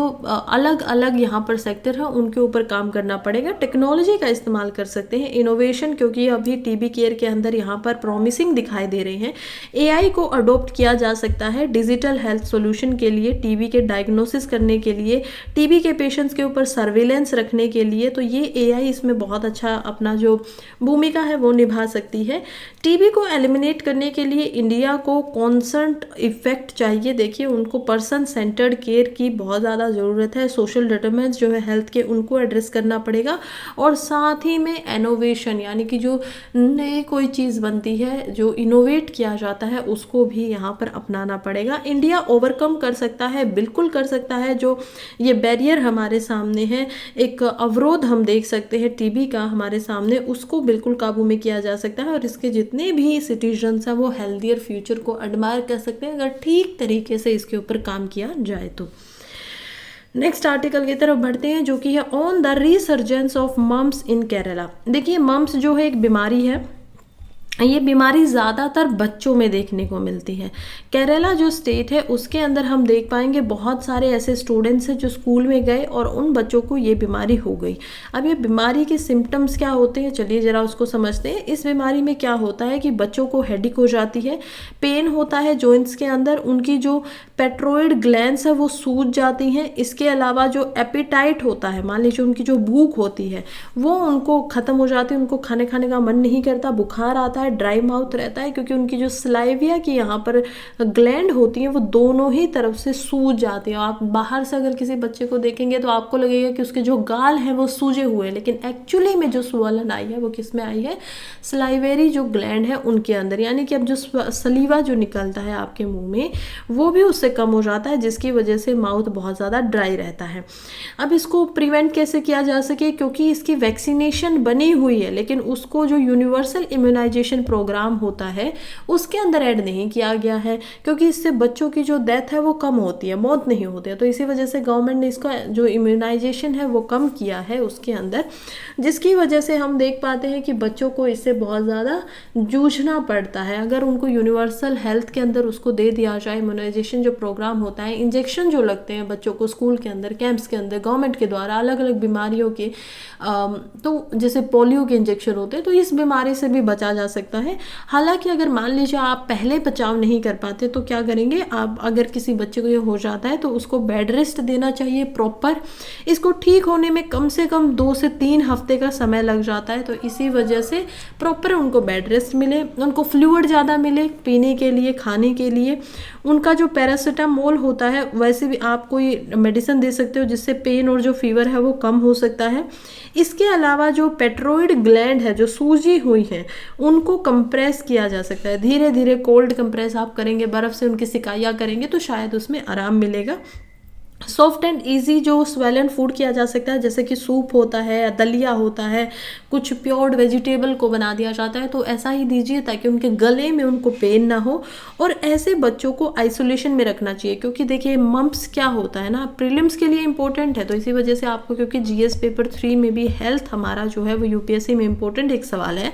अलग अलग यहाँ पर सेक्टर है उनके ऊपर काम करना पड़ेगा। टेक्नोलॉजी का इस्तेमाल कर सकते हैं, इनोवेशन, क्योंकि अभी टीबी केयर के अंदर यहाँ पर प्रॉमिसिंग दिखाई दे रहे हैं। AI को अडोप्ट किया जा सकता है डिजिटल हेल्थ सोल्यूशन प्रिवेंशन के लिए, टीबी के डायग्नोसिस करने के लिए, टीबी के पेशेंट्स के ऊपर सर्विलेंस रखने के लिए, तो ये एआई इसमें बहुत अच्छा अपना जो भूमिका है वो निभा सकती है। टीबी को एलिमिनेट करने के लिए इंडिया को कॉन्सर्ट इफेक्ट चाहिए। देखिए, उनको पर्सन सेंटर्ड केयर की बहुत ज़्यादा ज़रूरत है। सोशल डिटरमिनेंट्स जो है हेल्थ के, उनको एड्रेस करना पड़ेगा, और साथ ही में इनोवेशन, यानी कि जो नई कोई चीज़ बनती है, जो इनोवेट किया जाता है, उसको भी यहाँ पर अपनाना पड़ेगा। इंडिया ओवरकम कर सकता है, बिल्कुल कर सकता है। जो ये बैरियर हमारे सामने है, एक अवरोध हम देख सकते हैं टीबी का हमारे सामने, उसको बिल्कुल काबू में किया जा सकता है, और इसके जितने भी सिटीजन्स हैं वो हेल्दियर फ्यूचर को एडमायर कर सकते हैं, अगर ठीक तरीके से इसके ऊपर काम किया जाए तो। नेक्स्ट आर्टिकल की तरफ बढ़ते हैं, जो कि है on the resurgence of mumps in Kerala. देखिए, मम्स जो है एक बीमारी है, ये बीमारी ज़्यादातर बच्चों में देखने को मिलती है। केरला जो स्टेट है उसके अंदर हम देख पाएंगे बहुत सारे ऐसे स्टूडेंट्स हैं जो स्कूल में गए और उन बच्चों को ये बीमारी हो गई। अब ये बीमारी के सिम्टम्स क्या होते हैं, चलिए ज़रा उसको समझते हैं। इस बीमारी में क्या होता है कि बच्चों को हेडेक हो जाती है, पेन होता है जॉइंट्स के अंदर, उनकी जो पेट्रोइड ग्लैंड्स है वो सूज जाती हैं। इसके अलावा जो एपिटाइट होता है, मान लीजिए उनकी जो भूख होती है वो उनको ख़त्म हो जाती है, उनको खाने का मन नहीं करता, बुखार आता है, ड्राई माउथ रहता है, क्योंकि उनकी जो सलाइविया की यहाँ पर ग्लैंड होती हैं वो दोनों ही तरफ से सूज जाती हैं। आप बाहर से अगर किसी बच्चे को देखेंगे तो आपको लगेगा कि उसके जो गाल हैं वो सूजे हुए हैं, लेकिन एक्चुअली में जो स्वलन आई है वो किस में आई है, सलाइवेरी जो ग्लैंड है उनके अंदर। यानी कि अब जो सलीवा जो निकलता है आपके मुंह में वो भी उससे कम हो जाता है, जिसकी वजह से माउथ बहुत ज़्यादा ड्राई रहता है। अब इसको प्रिवेंट कैसे किया जा सके, क्योंकि इसकी वैक्सीनेशन बनी हुई है, लेकिन उसको जो यूनिवर्सल इम्यूनाइजेशन प्रोग्राम होता है उसके अंदर ऐड नहीं किया गया है, क्योंकि इससे बच्चों की जो डेथ है वो कम होती है, मौत नहीं होती है। तो इसी वजह से गवर्नमेंट ने इसका जो इम्यूनाइजेशन है वो कम किया है उसके अंदर, जिसकी वजह से हम देख पाते हैं कि बच्चों को इससे बहुत ज़्यादा जूझना पड़ता है। अगर उनको यूनिवर्सल हेल्थ के अंदर उसको दे दिया जाए, इम्यूनाइजेशन जो प्रोग्राम होता है, इंजेक्शन जो लगते हैं बच्चों को स्कूल के अंदर, कैंप्स के अंदर गवर्नमेंट के द्वारा अलग अलग बीमारियों के, तो जैसे पोलियो के इंजेक्शन होते हैं, तो इस बीमारी से भी बचा जा सकता है। हालांकि अगर मान लीजिए आप पहले बचाव नहीं कर पाते तो क्या करेंगे आप, अगर किसी बच्चे को ये हो जाता है तो उसको बेड रेस्ट देना चाहिए प्रॉपर। इसको ठीक होने में कम से कम 2 से 3 हफ्ते का समय लग जाता है, तो इसी वजह से प्रॉपर उनको बेड रेस्ट मिले, उनको फ्लूइड ज़्यादा मिले पीने के लिए, खाने के लिए। उनका जो पैरासीटामोल होता है वैसे भी आप कोई मेडिसिन दे सकते हो जिससे पेन और जो फीवर है वो कम हो सकता है। इसके अलावा जो पेट्रोइड ग्लैंड है जो सूजी हुई है उनको कंप्रेस किया जा सकता है, धीरे धीरे कोल्ड कंप्रेस आप करेंगे, बर्फ़ से उनकी सिकाइयाँ करेंगे तो शायद उसमें आराम मिलेगा। सॉफ्ट एंड इजी जो स्वेलन फूड किया जा सकता है, जैसे कि सूप होता है या दलिया होता है, कुछ प्योर्ड वेजिटेबल को बना दिया जाता है, तो ऐसा ही दीजिए ताकि उनके गले में उनको पेन ना हो। और ऐसे बच्चों को आइसोलेशन में रखना चाहिए, क्योंकि देखिए मम्प्स क्या होता है ना, प्रीलिम्स के लिए इंपॉर्टेंट है, तो इसी वजह से आपको, क्योंकि जीएस पेपर 3 में भी हेल्थ हमारा जो है वो यूपीएससी में इंपॉर्टेंट एक सवाल है,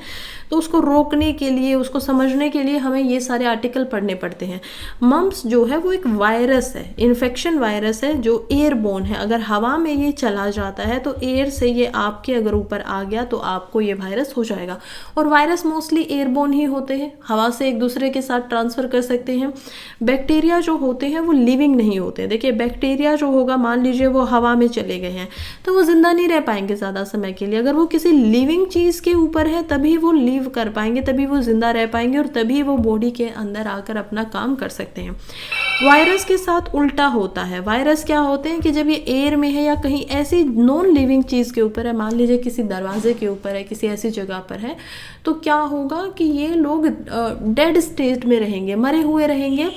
तो उसको रोकने के लिए, उसको समझने के लिए हमें ये सारे आर्टिकल पढ़ने पड़ते हैं। मम्प्स जो है वो एक वायरस है, इन्फेक्शन वायरस है जो एयरबोर्न है। अगर हवा में ये चला जाता है तो एयर से ये आपके अगर ऊपर आ गया तो आपको ये वायरस हो जाएगा। और वायरस मोस्टली एयरबोर्न ही होते हैं, हवा से एक दूसरे के साथ ट्रांसफ़र कर सकते हैं। बैक्टीरिया जो होते हैं वो लिविंग नहीं होते। देखिए बैक्टीरिया जो होगा, मान लीजिए वो हवा में चले गए हैं तो वो जिंदा नहीं रह पाएंगे ज़्यादा समय के लिए। अगर वो किसी लिविंग चीज़ के ऊपर है तभी वो लिव कर पाएंगे, तभी वो जिंदा रह पाएंगे और तभी वो बॉडी के अंदर आकर अपना काम कर सकते हैं। वायरस के साथ उल्टा होता है। वायरस क्या होते हैं कि जब ये एयर में है या कहीं ऐसी नॉन लिविंग चीज़ के ऊपर है, मान लीजिए किसी दरवाजे के ऊपर है, किसी ऐसी जगह पर है, तो क्या होगा कि ये लोग डेड स्टेट में रहेंगे, मरे हुए रहेंगे।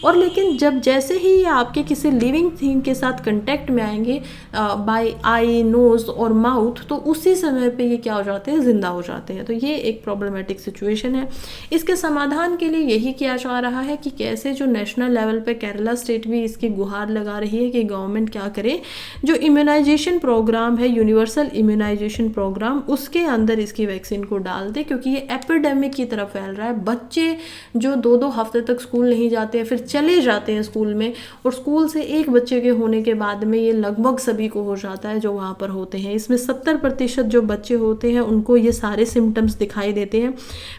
और लेकिन जब जैसे ही ये आपके किसी लिविंग थिंग के साथ कांटेक्ट में आएंगे बाय आई, नोज और माउथ, तो उसी समय पे ये क्या हो जाते हैं, जिंदा हो जाते हैं। तो ये एक प्रॉब्लमेटिक सिचुएशन है। इसके समाधान के लिए यही किया जा रहा है कि कैसे जो नेशनल लेवल पे केरला स्टेट भी इसकी गुहार लगा रही है कि गवर्नमेंट क्या करे, जो इम्यूनाइजेशन प्रोग्राम है, यूनिवर्सल इम्यूनाइजेशन प्रोग्राम, उसके अंदर इसकी वैक्सीन को डाल दे, क्योंकि ये एपिडेमिक की तरफ फैल रहा है। बच्चे जो 2-2 हफ्ते तक स्कूल नहीं जाते हैं, फिर चले जाते हैं स्कूल में, और स्कूल से एक बच्चे के होने के बाद में ये लगभग सभी को हो जाता है जो वहाँ पर होते हैं। इसमें 70% जो बच्चे होते हैं उनको ये सारे सिम्टम्स दिखाई देते हैं।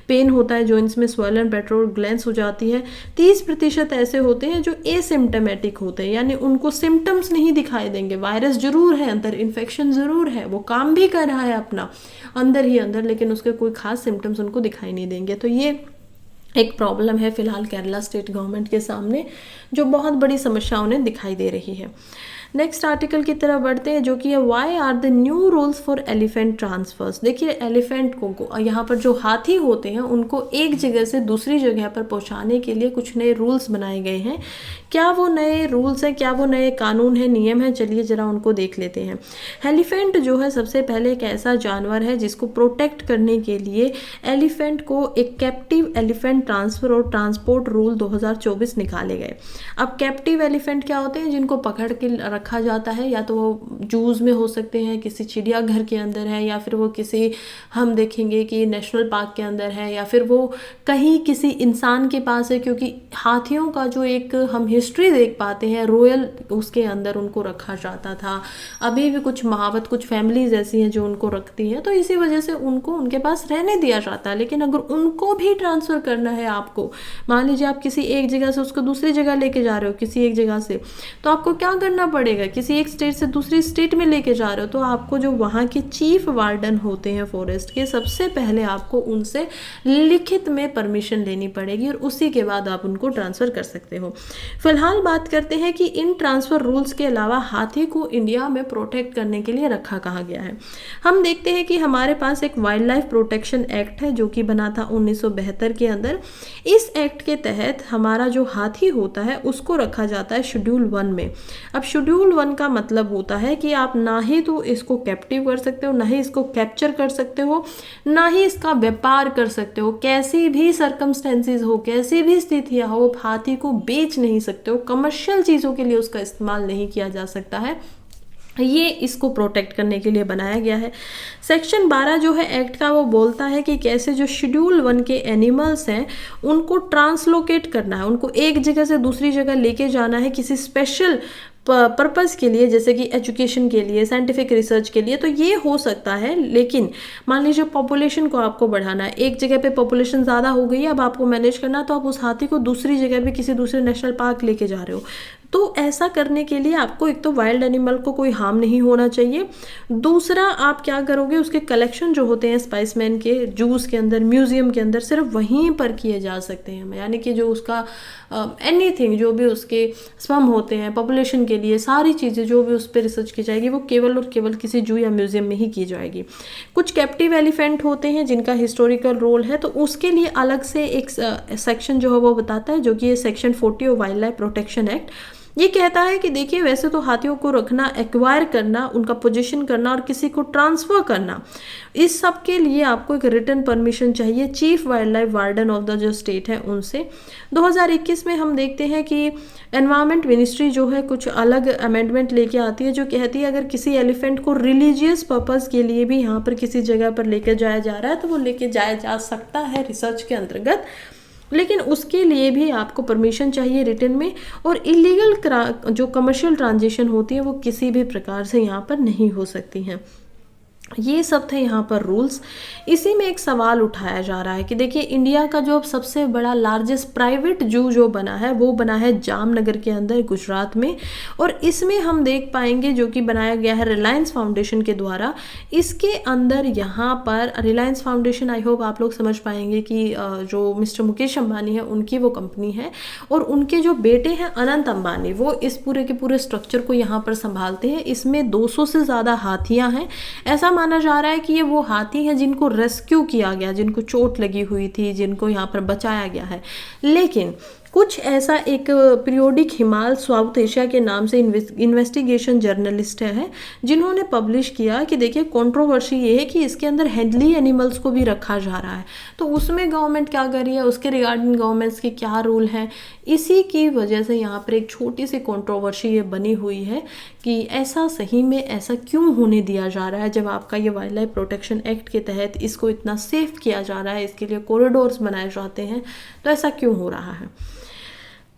पेन होता है, जॉइंट्स में स्वेलन, पेट्रोल ग्लैंड्स हो जाती है। 30% ऐसे होते हैं जो एसिम्टमेटिक होते हैं, यानी उनको सिम्टम्स नहीं दिखाई देंगे, वायरस जरूर है अंदर, इन्फेक्शन जरूर है, वो काम भी कर रहा है अपना अंदर ही अंदर, लेकिन उसके कोई खास सिम्टम्स उनको दिखाई नहीं देंगे। तो ये एक प्रॉब्लम है फिलहाल केरला स्टेट गवर्नमेंट के सामने, जो बहुत बड़ी समस्या उन्हें दिखाई दे रही है। नेक्स्ट आर्टिकल की तरफ बढ़ते हैं, जो कि है why are the new rules for elephant transfers. देखिए एलिफेंट को यहाँ पर जो हाथी होते हैं उनको एक जगह से दूसरी जगह पर पहुँचाने के लिए कुछ नए रूल्स बनाए गए हैं। क्या वो नए रूल्स हैं, क्या वो नए कानून हैं, नियम हैं, चलिए ज़रा उनको देख लेते हैं। एलिफेंट जो है सबसे पहले एक ऐसा जानवर है जिसको प्रोटेक्ट करने के लिए एलिफेंट को एक कैप्टिव एलिफेंट ट्रांसफ़र और ट्रांसपोर्ट रूल 2024 निकाले गए। अब कैप्टिव एलिफेंट क्या होते हैं, जिनको पकड़ के रखा जाता है, या तो वो जूज़ में हो सकते हैं, किसी चिड़ियाघर के अंदर है, या फिर वो किसी, हम देखेंगे कि नेशनल पार्क के अंदर है, या फिर वो कहीं किसी इंसान के पास है, क्योंकि हाथियों का जो एक हम हिस्ट्री देख पाते हैं रॉयल उसके अंदर उनको रखा जाता था। अभी भी कुछ महावत, कुछ फैमिलीज ऐसी हैं जो उनको रखती हैं, तो इसी वजह से उनको उनके पास रहने दिया जाता है। लेकिन अगर उनको भी ट्रांसफ़र करना है आपको, मान लीजिए आप किसी एक जगह से उसको दूसरी जगह लेके जा रहे हो, किसी एक जगह से, तो आपको क्या करना पड़ेगा, किसी एक स्टेट से दूसरी स्टेट में लेके जा रहे हो, तो आपको जो वहाँ के चीफ वार्डन होते हैं फॉरेस्ट के, सबसे पहले आपको उनसे लिखित में परमिशन लेनी पड़ेगी, और उसी के बाद आप उनको ट्रांसफ़र कर सकते हो। फिलहाल बात करते हैं कि इन ट्रांसफ़र रूल्स के अलावा हाथी को इंडिया में प्रोटेक्ट करने के लिए रखा कहाँ गया है। हम देखते हैं कि हमारे पास एक वाइल्ड लाइफ प्रोटेक्शन एक्ट है जो कि बना था 1972 के अंदर। इस एक्ट के तहत हमारा जो हाथी होता है उसको रखा जाता है शेड्यूल 1 में। अब शेड्यूल 1 का मतलब होता है कि आप ना ही तो इसको कैप्टिव कर सकते हो, ना ही इसको कैप्चर कर सकते हो, ना ही इसका व्यापार कर सकते हो। कैसी भी सर्कमस्टेंसेस हो, कैसी भी स्थितियाँ हो, आप हाथी को बेच नहीं सकते हो, कमर्शियल चीज़ों के लिए उसका इस्तेमाल नहीं किया जा सकता है। ये इसको प्रोटेक्ट करने के लिए बनाया गया है। सेक्शन 12 जो है एक्ट का, वो बोलता है कि कैसे जो शेड्यूल 1 के एनिमल्स हैं उनको ट्रांसलोकेट करना है, उनको एक जगह से दूसरी जगह लेके जाना है किसी स्पेशल पर्पज़ के लिए, जैसे कि एजुकेशन के लिए, साइंटिफिक रिसर्च के लिए, तो ये हो सकता है। लेकिन मान लीजिए पॉपुलेशन को आपको बढ़ाना है, एक जगह पे पॉपुलेशन ज़्यादा हो गई है, अब आपको मैनेज करना, तो आप उस हाथी को दूसरी जगह पे किसी दूसरे नेशनल पार्क लेके जा रहे हो, तो ऐसा करने के लिए आपको एक तो वाइल्ड एनिमल को कोई हार्म नहीं होना चाहिए, दूसरा आप क्या करोगे, उसके कलेक्शन जो होते हैं स्पाइसमैन के जूस के अंदर, म्यूजियम के अंदर, सिर्फ वहीं पर किए जा सकते हैं। यानी कि जो उसका एनीथिंग जो भी उसके स्पम होते हैं पॉपुलेशन के लिए, सारी चीज़ें जो भी उस पर रिसर्च की जाएगी वो केवल और केवल किसी जू या म्यूजियम में ही की जाएगी। कुछ कैप्टिव एलिफेंट होते हैं जिनका हिस्टोरिकल रोल है, तो उसके लिए अलग से एक सेक्शन जो है वो बताता है, जो कि ये section 40 of wild life protection act. ये कहता है कि देखिए वैसे तो हाथियों को रखना, एक्वायर करना, उनका पोजीशन करना और किसी को ट्रांसफ़र करना, इस सब के लिए आपको एक रिटन परमिशन चाहिए chief wild life warden of the जो स्टेट है उनसे। 2021 में हम देखते हैं कि एनवायरनमेंट मिनिस्ट्री जो है कुछ अलग अमेंडमेंट लेके आती है, जो कहती है अगर किसी एलिफेंट को रिलीजियस पर्पज़ के लिए भी यहाँ पर किसी जगह पर लेकर जाया जा रहा है तो वो लेके जाया जा सकता है रिसर्च के अंतर्गत, लेकिन उसके लिए भी आपको परमिशन चाहिए रिटन में। और इलीगल जो कमर्शियल ट्रांजेक्शन होती है वो किसी भी प्रकार से यहाँ पर नहीं हो सकती हैं। ये सब थे यहाँ पर रूल्स। इसी में एक सवाल उठाया जा रहा है कि देखिए इंडिया का जो सबसे बड़ा लार्जेस्ट प्राइवेट जू जो बना है वो बना है जामनगर के अंदर गुजरात में, और इसमें हम देख पाएंगे जो कि बनाया गया है रिलायंस फाउंडेशन के द्वारा। इसके अंदर यहाँ पर रिलायंस फाउंडेशन, आई होप आप लोग समझ पाएंगे कि जो मिस्टर मुकेश अंबानी है उनकी वो कंपनी है, और उनके जो बेटे हैं अनंत अंबानी वो इस पूरे के पूरे स्ट्रक्चर को यहाँ पर संभालते हैं। इसमें 200 से ज़्यादा हाथियाँ हैं। ऐसा माना जा रहा है कि ये वो हाथी हैं जिनको रेस्क्यू किया गया, जिनको चोट लगी हुई थी, जिनको यहाँ पर बचाया गया है। लेकिन कुछ ऐसा एक पीरियोडिक हिमाल साउथ एशिया के नाम से इन्वेस्टिगेशन जर्नलिस्ट है जिन्होंने पब्लिश किया कि देखिए कंट्रोवर्सी ये है कि इसके अंदर हैंडली एनिमल्स को भी रखा जा रहा है, तो उसमें गवर्नमेंट क्या कर रही है, उसके रिगार्डिंग गवर्नमेंट्स के क्या रूल हैं। इसी की वजह से यहाँ पर एक छोटी सी कंट्रोवर्सी ये बनी हुई है कि ऐसा सही में ऐसा क्यों होने दिया जा रहा है, जब आपका ये वाइल्ड लाइफ प्रोटेक्शन एक्ट के तहत इसको इतना सेफ किया जा रहा है, इसके लिए कॉरिडोर्स बनाए जाते हैं, तो ऐसा क्यों हो रहा है।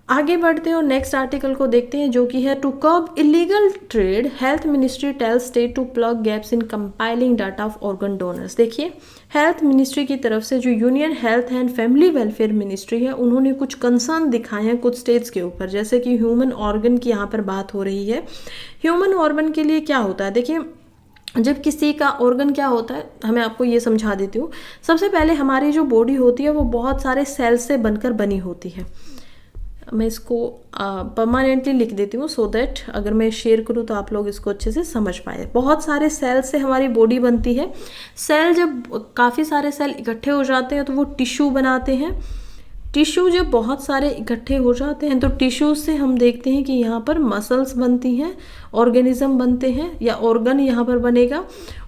आगे बढ़ते हैं और नेक्स्ट आर्टिकल को देखते हैं जो कि है to curb illegal trade health ministry tells state to plug gaps in compiling data of organ donors. देखिए, हेल्थ मिनिस्ट्री की तरफ से जो union health and family welfare ministry है उन्होंने कुछ कंसर्न दिखाए हैं कुछ स्टेट्स के ऊपर, जैसे कि ह्यूमन ऑर्गन की यहाँ पर बात हो रही है। ह्यूमन ऑर्गन के लिए क्या होता है, देखिए जब किसी का ऑर्गन क्या होता है, हमें आपको ये समझा देती हूँ। सबसे पहले हमारी जो बॉडी होती है वो बहुत सारे सेल्स से बनकर बनी होती है। मैं इसको परमानेंटली लिख देती हूँ सो दैट अगर मैं शेयर करूँ तो आप लोग इसको अच्छे से समझ पाए। बहुत सारे सेल से हमारी बॉडी बनती है। सेल जब काफ़ी सारे सेल इकट्ठे हो जाते हैं तो वो टिश्यू बनाते हैं। टिश्यू जब बहुत सारे इकट्ठे हो जाते हैं तो टिश्यू से हम देखते हैं कि यहाँ पर मसल्स बनती हैं, ऑर्गेनिज्म बनते हैं या ऑर्गन यहाँ पर बनेगा।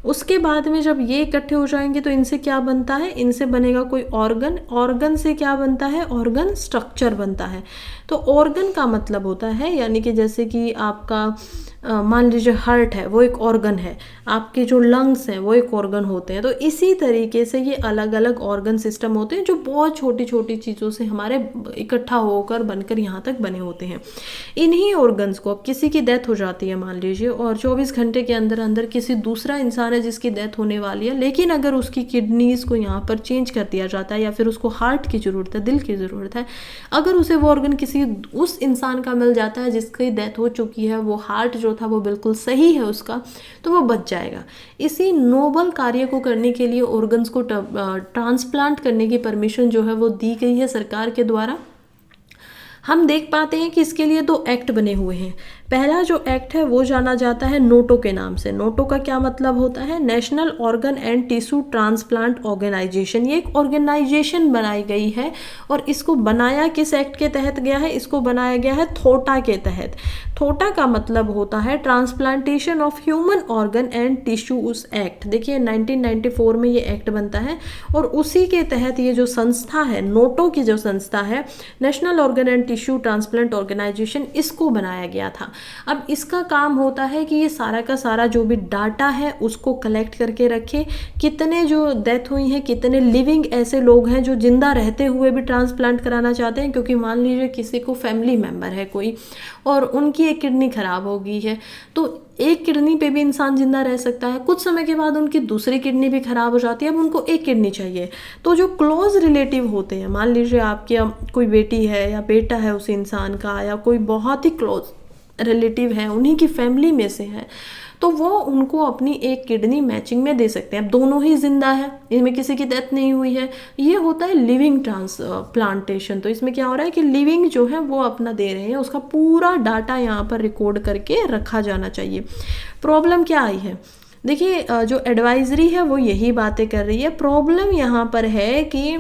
उसके बाद में जब ये इकट्ठे हो जाएंगे तो इनसे क्या बनता है, इनसे बनेगा कोई ऑर्गन। ऑर्गन से क्या बनता है, ऑर्गन स्ट्रक्चर बनता है। तो ऑर्गन का मतलब होता है यानी कि जैसे कि आपका मान लीजिए हार्ट है वो एक ऑर्गन है, आपके जो लंग्स हैं वो एक ऑर्गन होते हैं। तो इसी तरीके से ये अलग अलग ऑर्गन सिस्टम होते हैं जो बहुत छोटी छोटी चीज़ों से हमारे इकट्ठा होकर बनकर यहाँ तक बने होते हैं। इन्हीं ऑर्गन्स को अब किसी की डेथ हो जाती है मान लीजिए और 24 घंटे के अंदर अंदर किसी दूसरा इंसान है जिसकी डेथ होने वाली है, लेकिन अगर उसकी किडनीज़ को यहाँ पर चेंज कर दिया जाता है या फिर उसको हार्ट की ज़रूरत है, दिल की ज़रूरत है, अगर उसे वो ऑर्गन किसी उस इंसान का मिल जाता है जिसकी डेथ हो चुकी है, वो हार्ट जो था वो बिल्कुल सही है उसका, तो वो बच जाएगा। इसी नोबल कार्य को करने के लिए ऑर्गन्स को ट्रांसप्लांट करने की परमिशन जो है वो दी गई है सरकार के द्वारा। हम देख पाते हैं कि इसके लिए 2 एक्ट बने हुए हैं। पहला जो एक्ट है वो जाना जाता है नोटो के नाम से। नोटो का क्या मतलब होता है, national organ and tissue transplant organisation. ये एक ऑर्गेनाइजेशन बनाई गई है और इसको बनाया किस एक्ट के तहत गया है, इसको बनाया गया है थोटा के तहत। थोटा का मतलब होता है transplantation of human organ and tissue उस एक्ट। देखिए 1994 में ये एक्ट बनता है और उसी के तहत ये जो संस्था है, नोटो की जो संस्था है, national organ and tissue transplant organisation, इसको बनाया गया था। अब इसका काम होता है कि ये सारा का सारा जो भी डाटा है उसको कलेक्ट करके रखे, कितने जो डेथ हुई हैं, कितने लिविंग ऐसे लोग हैं जो जिंदा रहते हुए भी ट्रांसप्लांट कराना चाहते हैं। क्योंकि मान लीजिए किसी को फैमिली मेम्बर है कोई और उनकी एक किडनी खराब हो गई है, तो एक किडनी पे भी इंसान जिंदा रह सकता है। कुछ समय के बाद उनकी दूसरी किडनी भी खराब हो जाती है, अब उनको एक किडनी चाहिए। तो जो क्लोज रिलेटिव होते हैं, मान लीजिए आपकी कोई बेटी है या बेटा है उस इंसान का, या कोई बहुत ही क्लोज रिलेटिव है, उन्हीं की फैमिली में से है, तो वो उनको अपनी एक किडनी मैचिंग में दे सकते हैं। अब दोनों ही जिंदा है, इनमें किसी की डेथ नहीं हुई है, ये होता है लिविंग ट्रांसप्लांटेशन। तो इसमें क्या हो रहा है कि लिविंग जो है वो अपना दे रहे हैं, उसका पूरा डाटा यहाँ पर रिकॉर्ड करके रखा जाना चाहिए। प्रॉब्लम क्या आई है, देखिए जो एडवाइजरी है वो यही बातें कर रही है। प्रॉब्लम यहाँ पर है कि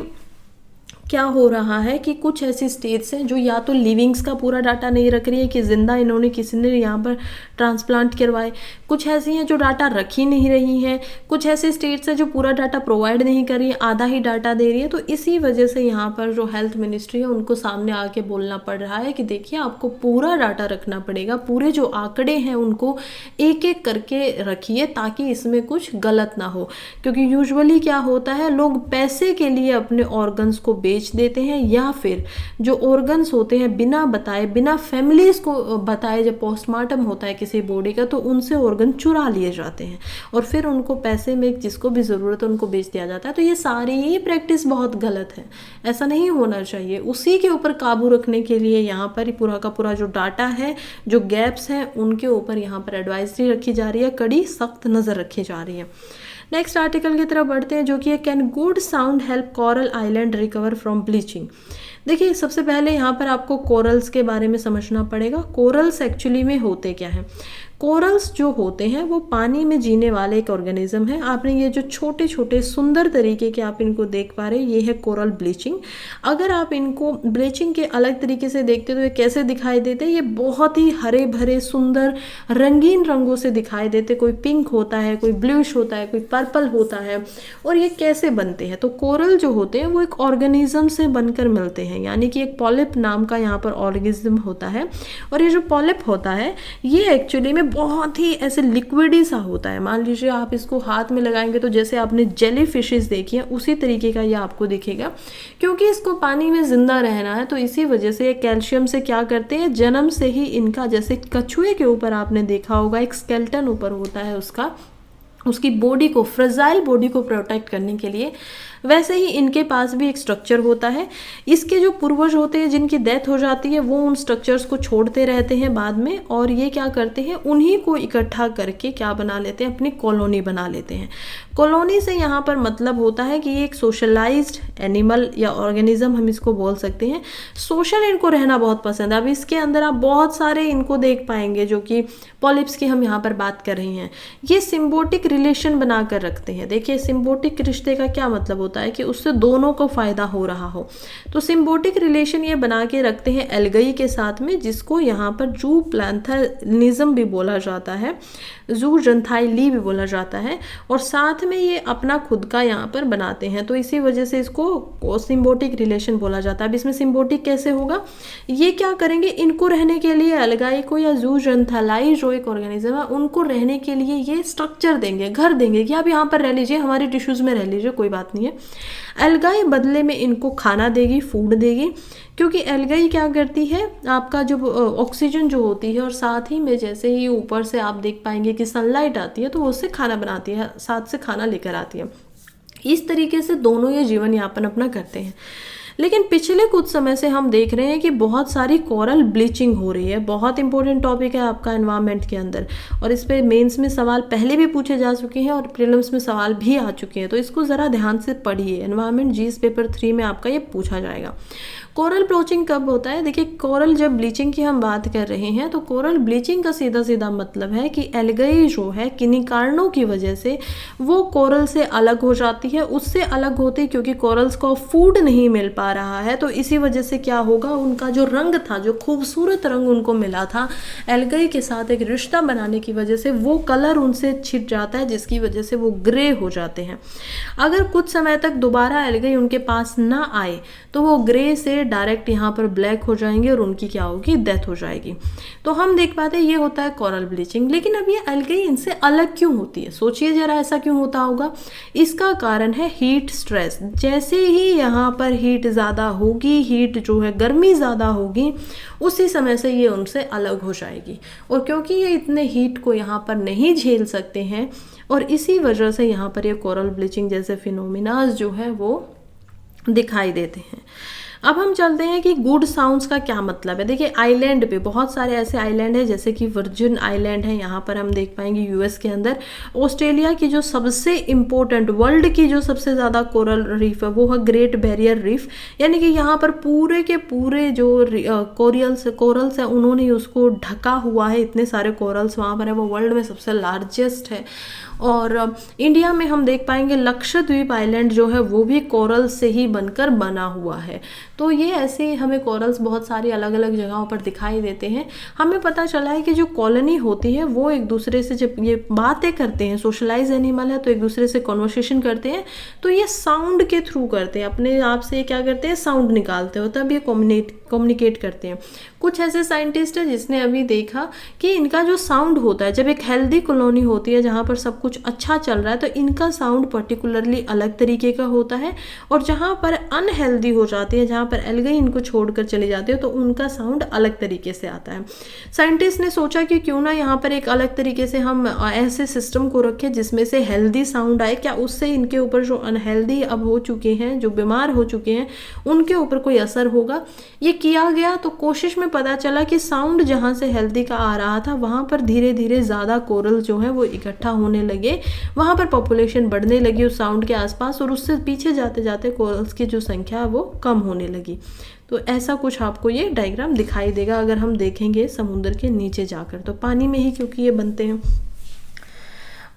क्या हो रहा है कि कुछ ऐसी स्टेट्स हैं जो या तो लिविंग्स का पूरा डाटा नहीं रख रही है कि जिंदा इन्होंने किसी ने यहाँ पर ट्रांसप्लांट करवाए, कुछ ऐसी हैं जो डाटा रख ही नहीं रही हैं, कुछ ऐसी स्टेट्स हैं जो पूरा डाटा प्रोवाइड नहीं कर रही है, आधा ही डाटा दे रही है। तो इसी वजह से यहाँ पर जो हेल्थ मिनिस्ट्री है उनको सामने आके बोलना पड़ रहा है कि देखिए आपको पूरा डाटा रखना पड़ेगा, पूरे जो आंकड़े हैं उनको एक एक करके रखिए ताकि इसमें कुछ गलत ना हो। क्योंकि यूजुअली क्या होता है, लोग पैसे के लिए अपने ऑर्गन्स को बेच देते हैं, या फिर जो ऑर्गन्स होते हैं बिना बताए, बिना फैमिलीज को बताए, जब पोस्टमार्टम होता है किसी बॉडी का तो उनसे ऑर्गन चुरा लिए जाते हैं और फिर उनको पैसे में जिसको भी ज़रूरत है उनको बेच दिया जाता है। तो ये सारी ही प्रैक्टिस बहुत गलत है, ऐसा नहीं होना चाहिए। उसी के ऊपर काबू रखने के लिए यहाँ पर पूरा का पूरा जो डाटा है, जो गैप्स हैं, उनके ऊपर यहाँ पर एडवाइजरी रखी जा रही है, कड़ी सख्त नज़र रखी जा रही है। नेक्स्ट आर्टिकल की तरफ बढ़ते हैं जो कि can good sound help coral island recover from bleaching. देखिए सबसे पहले यहाँ पर आपको कोरल्स के बारे में समझना पड़ेगा। कोरल्स एक्चुअली में होते क्या हैं, कोरल्स जो होते हैं वो पानी में जीने वाले एक ऑर्गेनिज्म है। आपने ये जो छोटे छोटे सुंदर तरीके के आप इनको देख पा रहे हैं, ये है कोरल ब्लीचिंग। अगर आप इनको ब्लीचिंग के अलग तरीके से देखते तो ये कैसे दिखाई देते हैं, ये बहुत ही हरे भरे सुंदर रंगीन रंगों से दिखाई देते। कोई पिंक होता है, कोई ब्लूइश होता है, कोई पर्पल होता है। और ये कैसे बनते हैं, तो कोरल जो होते हैं वो एक ऑर्गेनिज्म से बनकर मिलते हैं, यानी कि एक पॉलिप नाम का यहाँ पर ऑर्गेनिज्म होता है। और ये जो पॉलिप होता है ये एक्चुअली में बहुत ही ऐसे लिक्विडी सा होता है। मान लीजिए आप इसको हाथ में लगाएंगे तो जैसे आपने जेली फिशेस देखी है उसी तरीके का ये आपको दिखेगा, क्योंकि इसको पानी में ज़िंदा रहना है। तो इसी वजह से ये कैल्शियम से क्या करते हैं, जन्म से ही इनका, जैसे कछुए के ऊपर आपने देखा होगा एक स्केलेटन ऊपर होता है उसकी बॉडी को, फ्रेजाइल बॉडी को प्रोटेक्ट करने के लिए, वैसे ही इनके पास भी एक स्ट्रक्चर होता है। इसके जो पूर्वज होते हैं जिनकी डेथ हो जाती है वो उन स्ट्रक्चर्स को छोड़ते रहते हैं बाद में, और ये क्या करते हैं, उन्हीं को इकट्ठा करके क्या बना लेते हैं, अपनी कॉलोनी बना लेते हैं। कॉलोनी से यहाँ पर मतलब होता है कि ये एक सोशलाइज्ड एनिमल या ऑर्गेनिज्म हम इसको बोल सकते हैं। सोशल इनको रहना बहुत पसंद है। अब इसके अंदर आप बहुत सारे इनको देख पाएंगे जो कि पॉलिप्स की हम यहाँ पर बात कर रहे हैं। ये सिम्बोटिक रिलेशन बनाकर रखते हैं। देखिए सिम्बोटिक रिश्ते का क्या मतलब होता है कि उससे दोनों को फायदा हो रहा हो। तो सिम्बोटिक रिलेशन ये बना के रखते हैं एल्गाई के साथ में, जिसको यहाँ पर जूप्लैंथनिज्म भी बोला जाता है, जूजंथाइली भी बोला जाता है, और साथ में ये अपना खुद का यहाँ पर बनाते हैं। तो इसी वजह से इसको सिम्बोटिक रिलेशन बोला जाता है। अब इसमें सिम्बोटिक कैसे होगा, ये क्या करेंगे, इनको रहने के लिए एल्गाई को या जूजंथाइली जो एक ऑर्गेनिज्म है उनको रहने के लिए ये स्ट्रक्चर देंगे, घर देंगे कि आप यहाँ पर रह लीजिए, हमारे टिश्यूज में रह लीजिए, कोई बात नहीं है। एल्गाई बदले में इनको खाना देगी, फूड देगी, क्योंकि एल्गाई क्या करती है, आपका जो ऑक्सीजन जो होती है, और साथ ही में जैसे ही ऊपर से आप देख पाएंगे कि सनलाइट आती है तो वो उससे खाना बनाती है, साथ से खाना लेकर आती है। इस तरीके से दोनों ये जीवन यापन अपना करते हैं। लेकिन पिछले कुछ समय से हम देख रहे हैं कि बहुत सारी कोरल ब्लीचिंग हो रही है। बहुत इंपॉर्टेंट टॉपिक है आपका एनवायरनमेंट के अंदर, और इस पे मेंस में सवाल पहले भी पूछे जा चुके हैं और प्रीलिम्स में सवाल भी आ चुके हैं। तो इसको ज़रा ध्यान से पढ़िए, एनवायरनमेंट जीएस पेपर 3 में आपका ये पूछा जाएगा। कोरल ब्लीचिंग कब होता है, देखिए कोरल जब ब्लीचिंग की हम बात कर रहे हैं तो कोरल ब्लीचिंग का सीधा सीधा मतलब है कि एल्गाई जो है किन्हीं कारणों की वजह से वो कोरल से अलग हो जाती है। उससे अलग होती क्योंकि कोरल्स को फूड नहीं मिल पा रहा है, तो इसी वजह से क्या होगा, उनका जो रंग था, जो खूबसूरत रंग उनको मिला था एल्गाई के साथ एक रिश्ता बनाने की वजह से, वो कलर उनसे छिट जाता है, जिसकी वजह से वो ग्रे हो जाते हैं। अगर कुछ समय तक दोबारा एल्गाई उनके पास ना आए तो वो ग्रे से डायरेक्ट यहाँ पर ब्लैक हो जाएंगे और उनकी क्या होगी, डेथ हो जाएगी। तो हम देख पाते हैं ये होता है कोरल ब्लीचिंग। लेकिन अब ये एल्गाई इनसे अलग क्यों होती है, सोचिए जरा ऐसा क्यों होता होगा। इसका कारण है हीट स्ट्रेस। जैसे ही यहाँ पर हीट ज़्यादा होगी, हीट जो है गर्मी ज़्यादा होगी, उसी समय से ये उनसे अलग हो जाएगी। और क्योंकि ये इतने हीट को यहाँ पर नहीं झेल सकते हैं, और इसी वजह से यहाँ पर ये कोरल ब्लीचिंग जैसे फिनोमिनाज जो है वो दिखाई देते हैं। अब हम चलते हैं कि गुड साउंड्स का क्या मतलब है। देखिए आइलैंड पे बहुत सारे ऐसे आइलैंड है, जैसे कि वर्जिन आइलैंड है, यहाँ पर हम देख पाएंगे यूएस के अंदर। ऑस्ट्रेलिया की जो सबसे इम्पोर्टेंट, वर्ल्ड की जो सबसे ज़्यादा कोरल रीफ है वो है ग्रेट बैरियर रीफ, यानी कि यहाँ पर पूरे के पूरे जो कोरल्स है उन्होंने उसको ढका हुआ है। इतने सारे कोरल्स वहाँ पर है, वो वर्ल्ड में सबसे लार्जेस्ट है। और इंडिया में हम देख पाएंगे लक्षद्वीप आइलैंड जो है वो भी कोरल से ही बनकर बना हुआ है। तो ये ऐसे हमें कोरल्स बहुत सारी अलग अलग जगहों पर दिखाई देते हैं। हमें पता चला है कि जो कॉलोनी होती है वो एक दूसरे से जब ये बातें करते हैं, सोशलाइज एनिमल है तो एक दूसरे से कॉन्वर्सेशन करते हैं, तो ये साउंड के थ्रू करते हैं, अपने आप से क्या करते हैं, साउंड निकालते हो, तब ये कम्युनिकेट करते हैं। कुछ ऐसे साइंटिस्ट हैं जिसने अभी देखा कि इनका जो साउंड होता है, जब एक हेल्दी कॉलोनी होती है जहाँ पर सब कुछ अच्छा चल रहा है, तो इनका साउंड पर्टिकुलरली अलग तरीके का होता है, और जहाँ पर अनहेल्दी हो जाती है, जहाँ पर एल्गाई इनको छोड़कर चली जाती है, तो उनका साउंड अलग तरीके से आता है। साइंटिस्ट ने सोचा कि क्यों ना यहाँ पर एक अलग तरीके से हम ऐसे सिस्टम को रखें जिसमें से हेल्दी साउंड आए, क्या उससे इनके ऊपर जो अनहेल्दी अब हो चुके हैं, जो बीमार हो चुके हैं, उनके ऊपर कोई असर होगा। ये किया गया तो कोशिश में पता चला कि साउंड जहाँ से हेल्दी का आ रहा था वहाँ पर धीरे धीरे ज़्यादा कोरल जो है वो इकट्ठा होने लगे, वहाँ पर पॉपुलेशन बढ़ने लगी उस साउंड के आसपास, और उससे पीछे जाते जाते कोरल्स की जो संख्या है वो कम होने लगी। तो ऐसा कुछ आपको ये डायग्राम दिखाई देगा अगर हम देखेंगे समुद्र के नीचे जाकर, तो पानी में ही क्योंकि ये बनते हैं।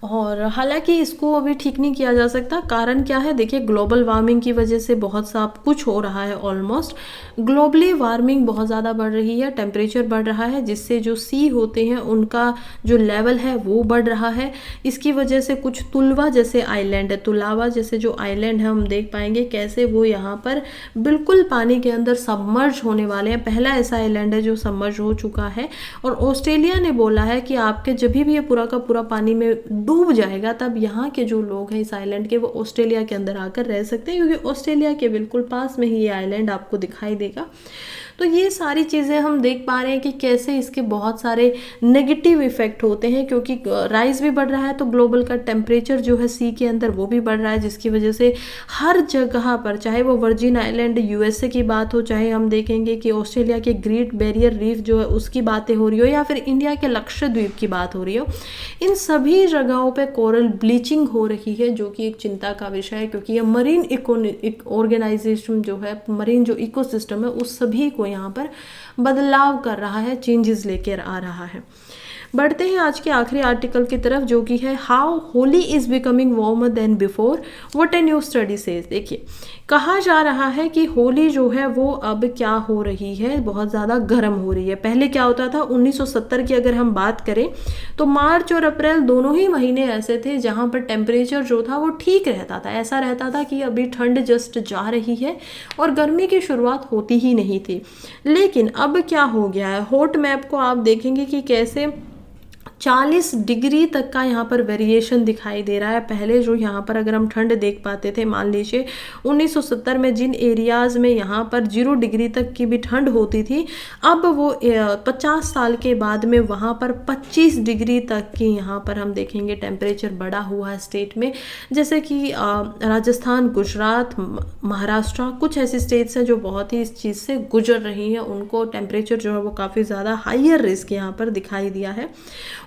और हालांकि इसको अभी ठीक नहीं किया जा सकता। कारण क्या है, देखिए ग्लोबल वार्मिंग की वजह से बहुत सा कुछ हो रहा है। ऑलमोस्ट ग्लोबली वार्मिंग बहुत ज़्यादा बढ़ रही है, टेम्परेचर बढ़ रहा है, जिससे जो सी होते हैं उनका जो लेवल है वो बढ़ रहा है। इसकी वजह से कुछ तुलवा जैसे आइलैंड है, तुलावा जैसे जो आइलैंड है, हम देख पाएंगे कैसे वो यहाँ पर बिल्कुल पानी के अंदर सबमर्ज होने वाले हैं। पहला ऐसा आइलैंड है जो सबमर्ज हो चुका है। और ऑस्ट्रेलिया ने बोला है कि आपके जब भी ये पूरा का पूरा पानी में डूब जाएगा, तब यहाँ के जो लोग हैं इस आइलैंड के, वो ऑस्ट्रेलिया के अंदर आकर रह सकते हैं, क्योंकि ऑस्ट्रेलिया के बिल्कुल पास में ही ये आइलैंड आपको दिखाई देगा। तो ये सारी चीज़ें हम देख पा रहे हैं कि कैसे इसके बहुत सारे नेगेटिव इफेक्ट होते हैं, क्योंकि राइज भी बढ़ रहा है तो ग्लोबल का टेम्परेचर जो है सी के अंदर वो भी बढ़ रहा है, जिसकी वजह से हर जगह पर, चाहे वो वर्जिन आइलैंड यूएसए की बात हो, चाहे हम देखेंगे कि ऑस्ट्रेलिया के ग्रेट बैरियर रीफ जो है उसकी बातें हो रही हो, या फिर इंडिया के लक्षद्वीप की बात हो रही हो, इन सभी जगहों पे कोरल ब्लीचिंग हो रही है, जो कि एक चिंता का विषय है। क्योंकि ये मरीन ऑर्गेनाइजेशन जो है, मरीन जो इकोसिस्टम है, उस सभी को यहाँ पर बदलाव कर रहा है, चेंजेस लेकर आ रहा है। बढ़ते हैं आज के आखिरी आर्टिकल की तरफ, जो कि है how Holi is becoming warmer than before, what a new study says. देखिए, कहा जा रहा है कि होली जो है वो अब क्या हो रही है, बहुत ज़्यादा गर्म हो रही है। पहले क्या होता था, 1970 की अगर हम बात करें तो मार्च और अप्रैल दोनों ही महीने ऐसे थे जहाँ पर टेम्परेचर जो था वो ठीक रहता था। ऐसा रहता था कि अभी ठंड जस्ट जा रही है और गर्मी की शुरुआत होती ही नहीं थी। लेकिन अब क्या हो गया है, हॉट मैप को आप देखेंगे कि कैसे 40 डिग्री तक का यहाँ पर वेरिएशन दिखाई दे रहा है। पहले जो यहाँ पर अगर हम ठंड देख पाते थे, मान लीजिए 1970 में जिन एरियाज़ में यहाँ पर 0 डिग्री तक की भी ठंड होती थी, अब वो 50 साल के बाद में वहाँ पर 25 डिग्री तक की यहाँ पर हम देखेंगे टेम्परेचर बढ़ा हुआ है स्टेट में। जैसे कि राजस्थान, गुजरात, महाराष्ट्र, कुछ ऐसी स्टेट्स हैं जो बहुत ही इस चीज़ से गुजर रही हैं, उनको टेम्परेचर जो है वो काफ़ी ज़्यादा हाइयर रिस्क यहाँ पर दिखाई दिया है।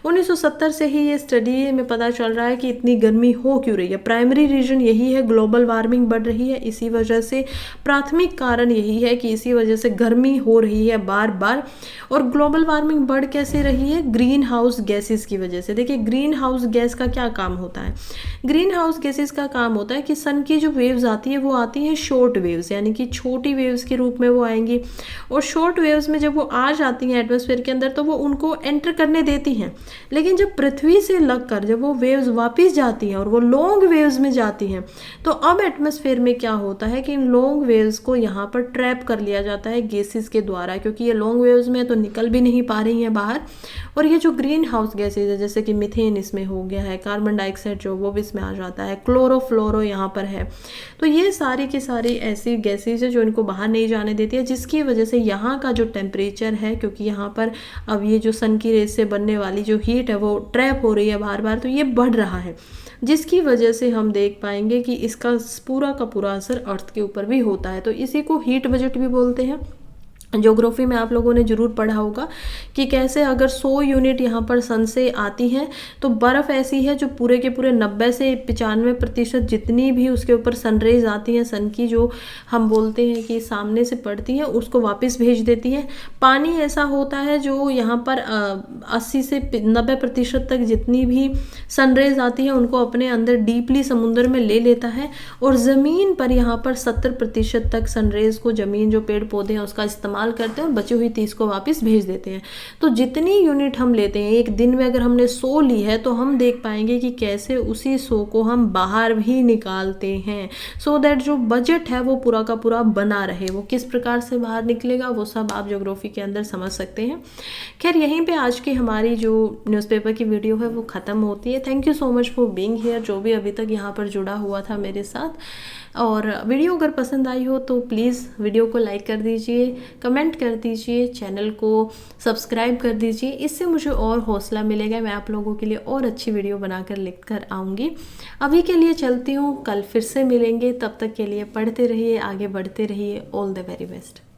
1970 से ही ये स्टडी में पता चल रहा है कि इतनी गर्मी हो क्यों रही है। प्राइमरी रीजन यही है, ग्लोबल वार्मिंग बढ़ रही है, इसी वजह से प्राथमिक कारण यही है कि इसी वजह से गर्मी हो रही है बार बार। और ग्लोबल वार्मिंग बढ़ कैसे रही है, ग्रीन हाउस गैसेस की वजह से। देखिए, ग्रीन हाउस गैस का क्या काम होता है, ग्रीन हाउस गैसेस का काम होता है कि सन की जो वेव्स आती है वो आती हैं शॉर्ट वेव्स, यानी कि छोटी वेव्स के रूप में वो आएंगी। और शॉर्ट वेव्स में जब वो आ जाती हैं एटमॉस्फेयर के अंदर तो वो उनको एंटर करने देती हैं, लेकिन जब पृथ्वी से लगकर जब वो वेव्स वापस जाती हैं और वो लॉन्ग वेव्स में जाती हैं, तो अब एटमॉस्फेयर में क्या होता है कि इन लॉन्ग वेव्स को यहाँ पर ट्रैप कर लिया जाता है गैसेस के द्वारा, क्योंकि ये लॉन्ग वेव्स में तो निकल भी नहीं पा रही हैं बाहर। और ये जो ग्रीन हाउस गैसेज है, जैसे कि मीथेन इसमें हो गया है, कार्बन डाइऑक्साइड जो वो भी इसमें आ जाता है, क्लोरोफ्लोरो यहाँ पर है, तो ये सारी की सारी ऐसी गैसेज है जो इनको बाहर नहीं जाने देती है, जिसकी वजह से यहाँ का जो टेम्परेचर है, क्योंकि यहाँ पर अब ये जो सन की रेस से बनने वाली जो हीट है वो ट्रैप हो रही है बार बार, तो ये बढ़ रहा है, जिसकी वजह से हम देख पाएंगे कि इसका पूरा का पूरा असर अर्थ के ऊपर भी होता है। तो इसी को हीट बजट भी बोलते हैं। ज्योग्राफी में आप लोगों ने ज़रूर पढ़ा होगा कि कैसे अगर 100 यूनिट यहाँ पर सन से आती हैं तो बर्फ़ ऐसी है जो पूरे के पूरे 90 से 95% जितनी भी उसके ऊपर सनरेज आती हैं सन की, जो हम बोलते हैं कि सामने से पड़ती हैं, उसको वापस भेज देती है। पानी ऐसा होता है जो यहाँ पर 80 से 90% तक जितनी भी सनरेज आती है उनको अपने अंदर डीपली समुद्र में ले लेता है, और ज़मीन पर यहाँ पर 70% तक सनरेज को ज़मीन जो पेड़ पौधे हैं उसका इस्तेमाल करते हैं और बची हुई 30 को वापस भेज देते हैं। तो जितनी यूनिट हम लेते हैं एक दिन में, अगर हमने 100 ली है तो हम देख पाएंगे कि कैसे उसी 100 को हम बाहर भी निकालते हैं, सो दैट जो बजट है वो पूरा का पूरा बना रहे। वो किस प्रकार से बाहर निकलेगा वो सब आप ज्योग्राफी के अंदर समझ सकते हैं। खैर, यहीं पे आज की हमारी जो न्यूज़पेपर की वीडियो है वो ख़त्म होती है। Thank you so much for being here, जो भी अभी तक यहाँ पर जुड़ा हुआ था मेरे साथ। और वीडियो अगर पसंद आई हो तो प्लीज़ वीडियो को लाइक कर दीजिए, कमेंट कर दीजिए, चैनल को सब्सक्राइब कर दीजिए, इससे मुझे और हौसला मिलेगा, मैं आप लोगों के लिए और अच्छी वीडियो बनाकर लेकर आऊँगी। अभी के लिए चलती हूँ, कल फिर से मिलेंगे, तब तक के लिए पढ़ते रहिए, आगे बढ़ते रहिए। All the very best.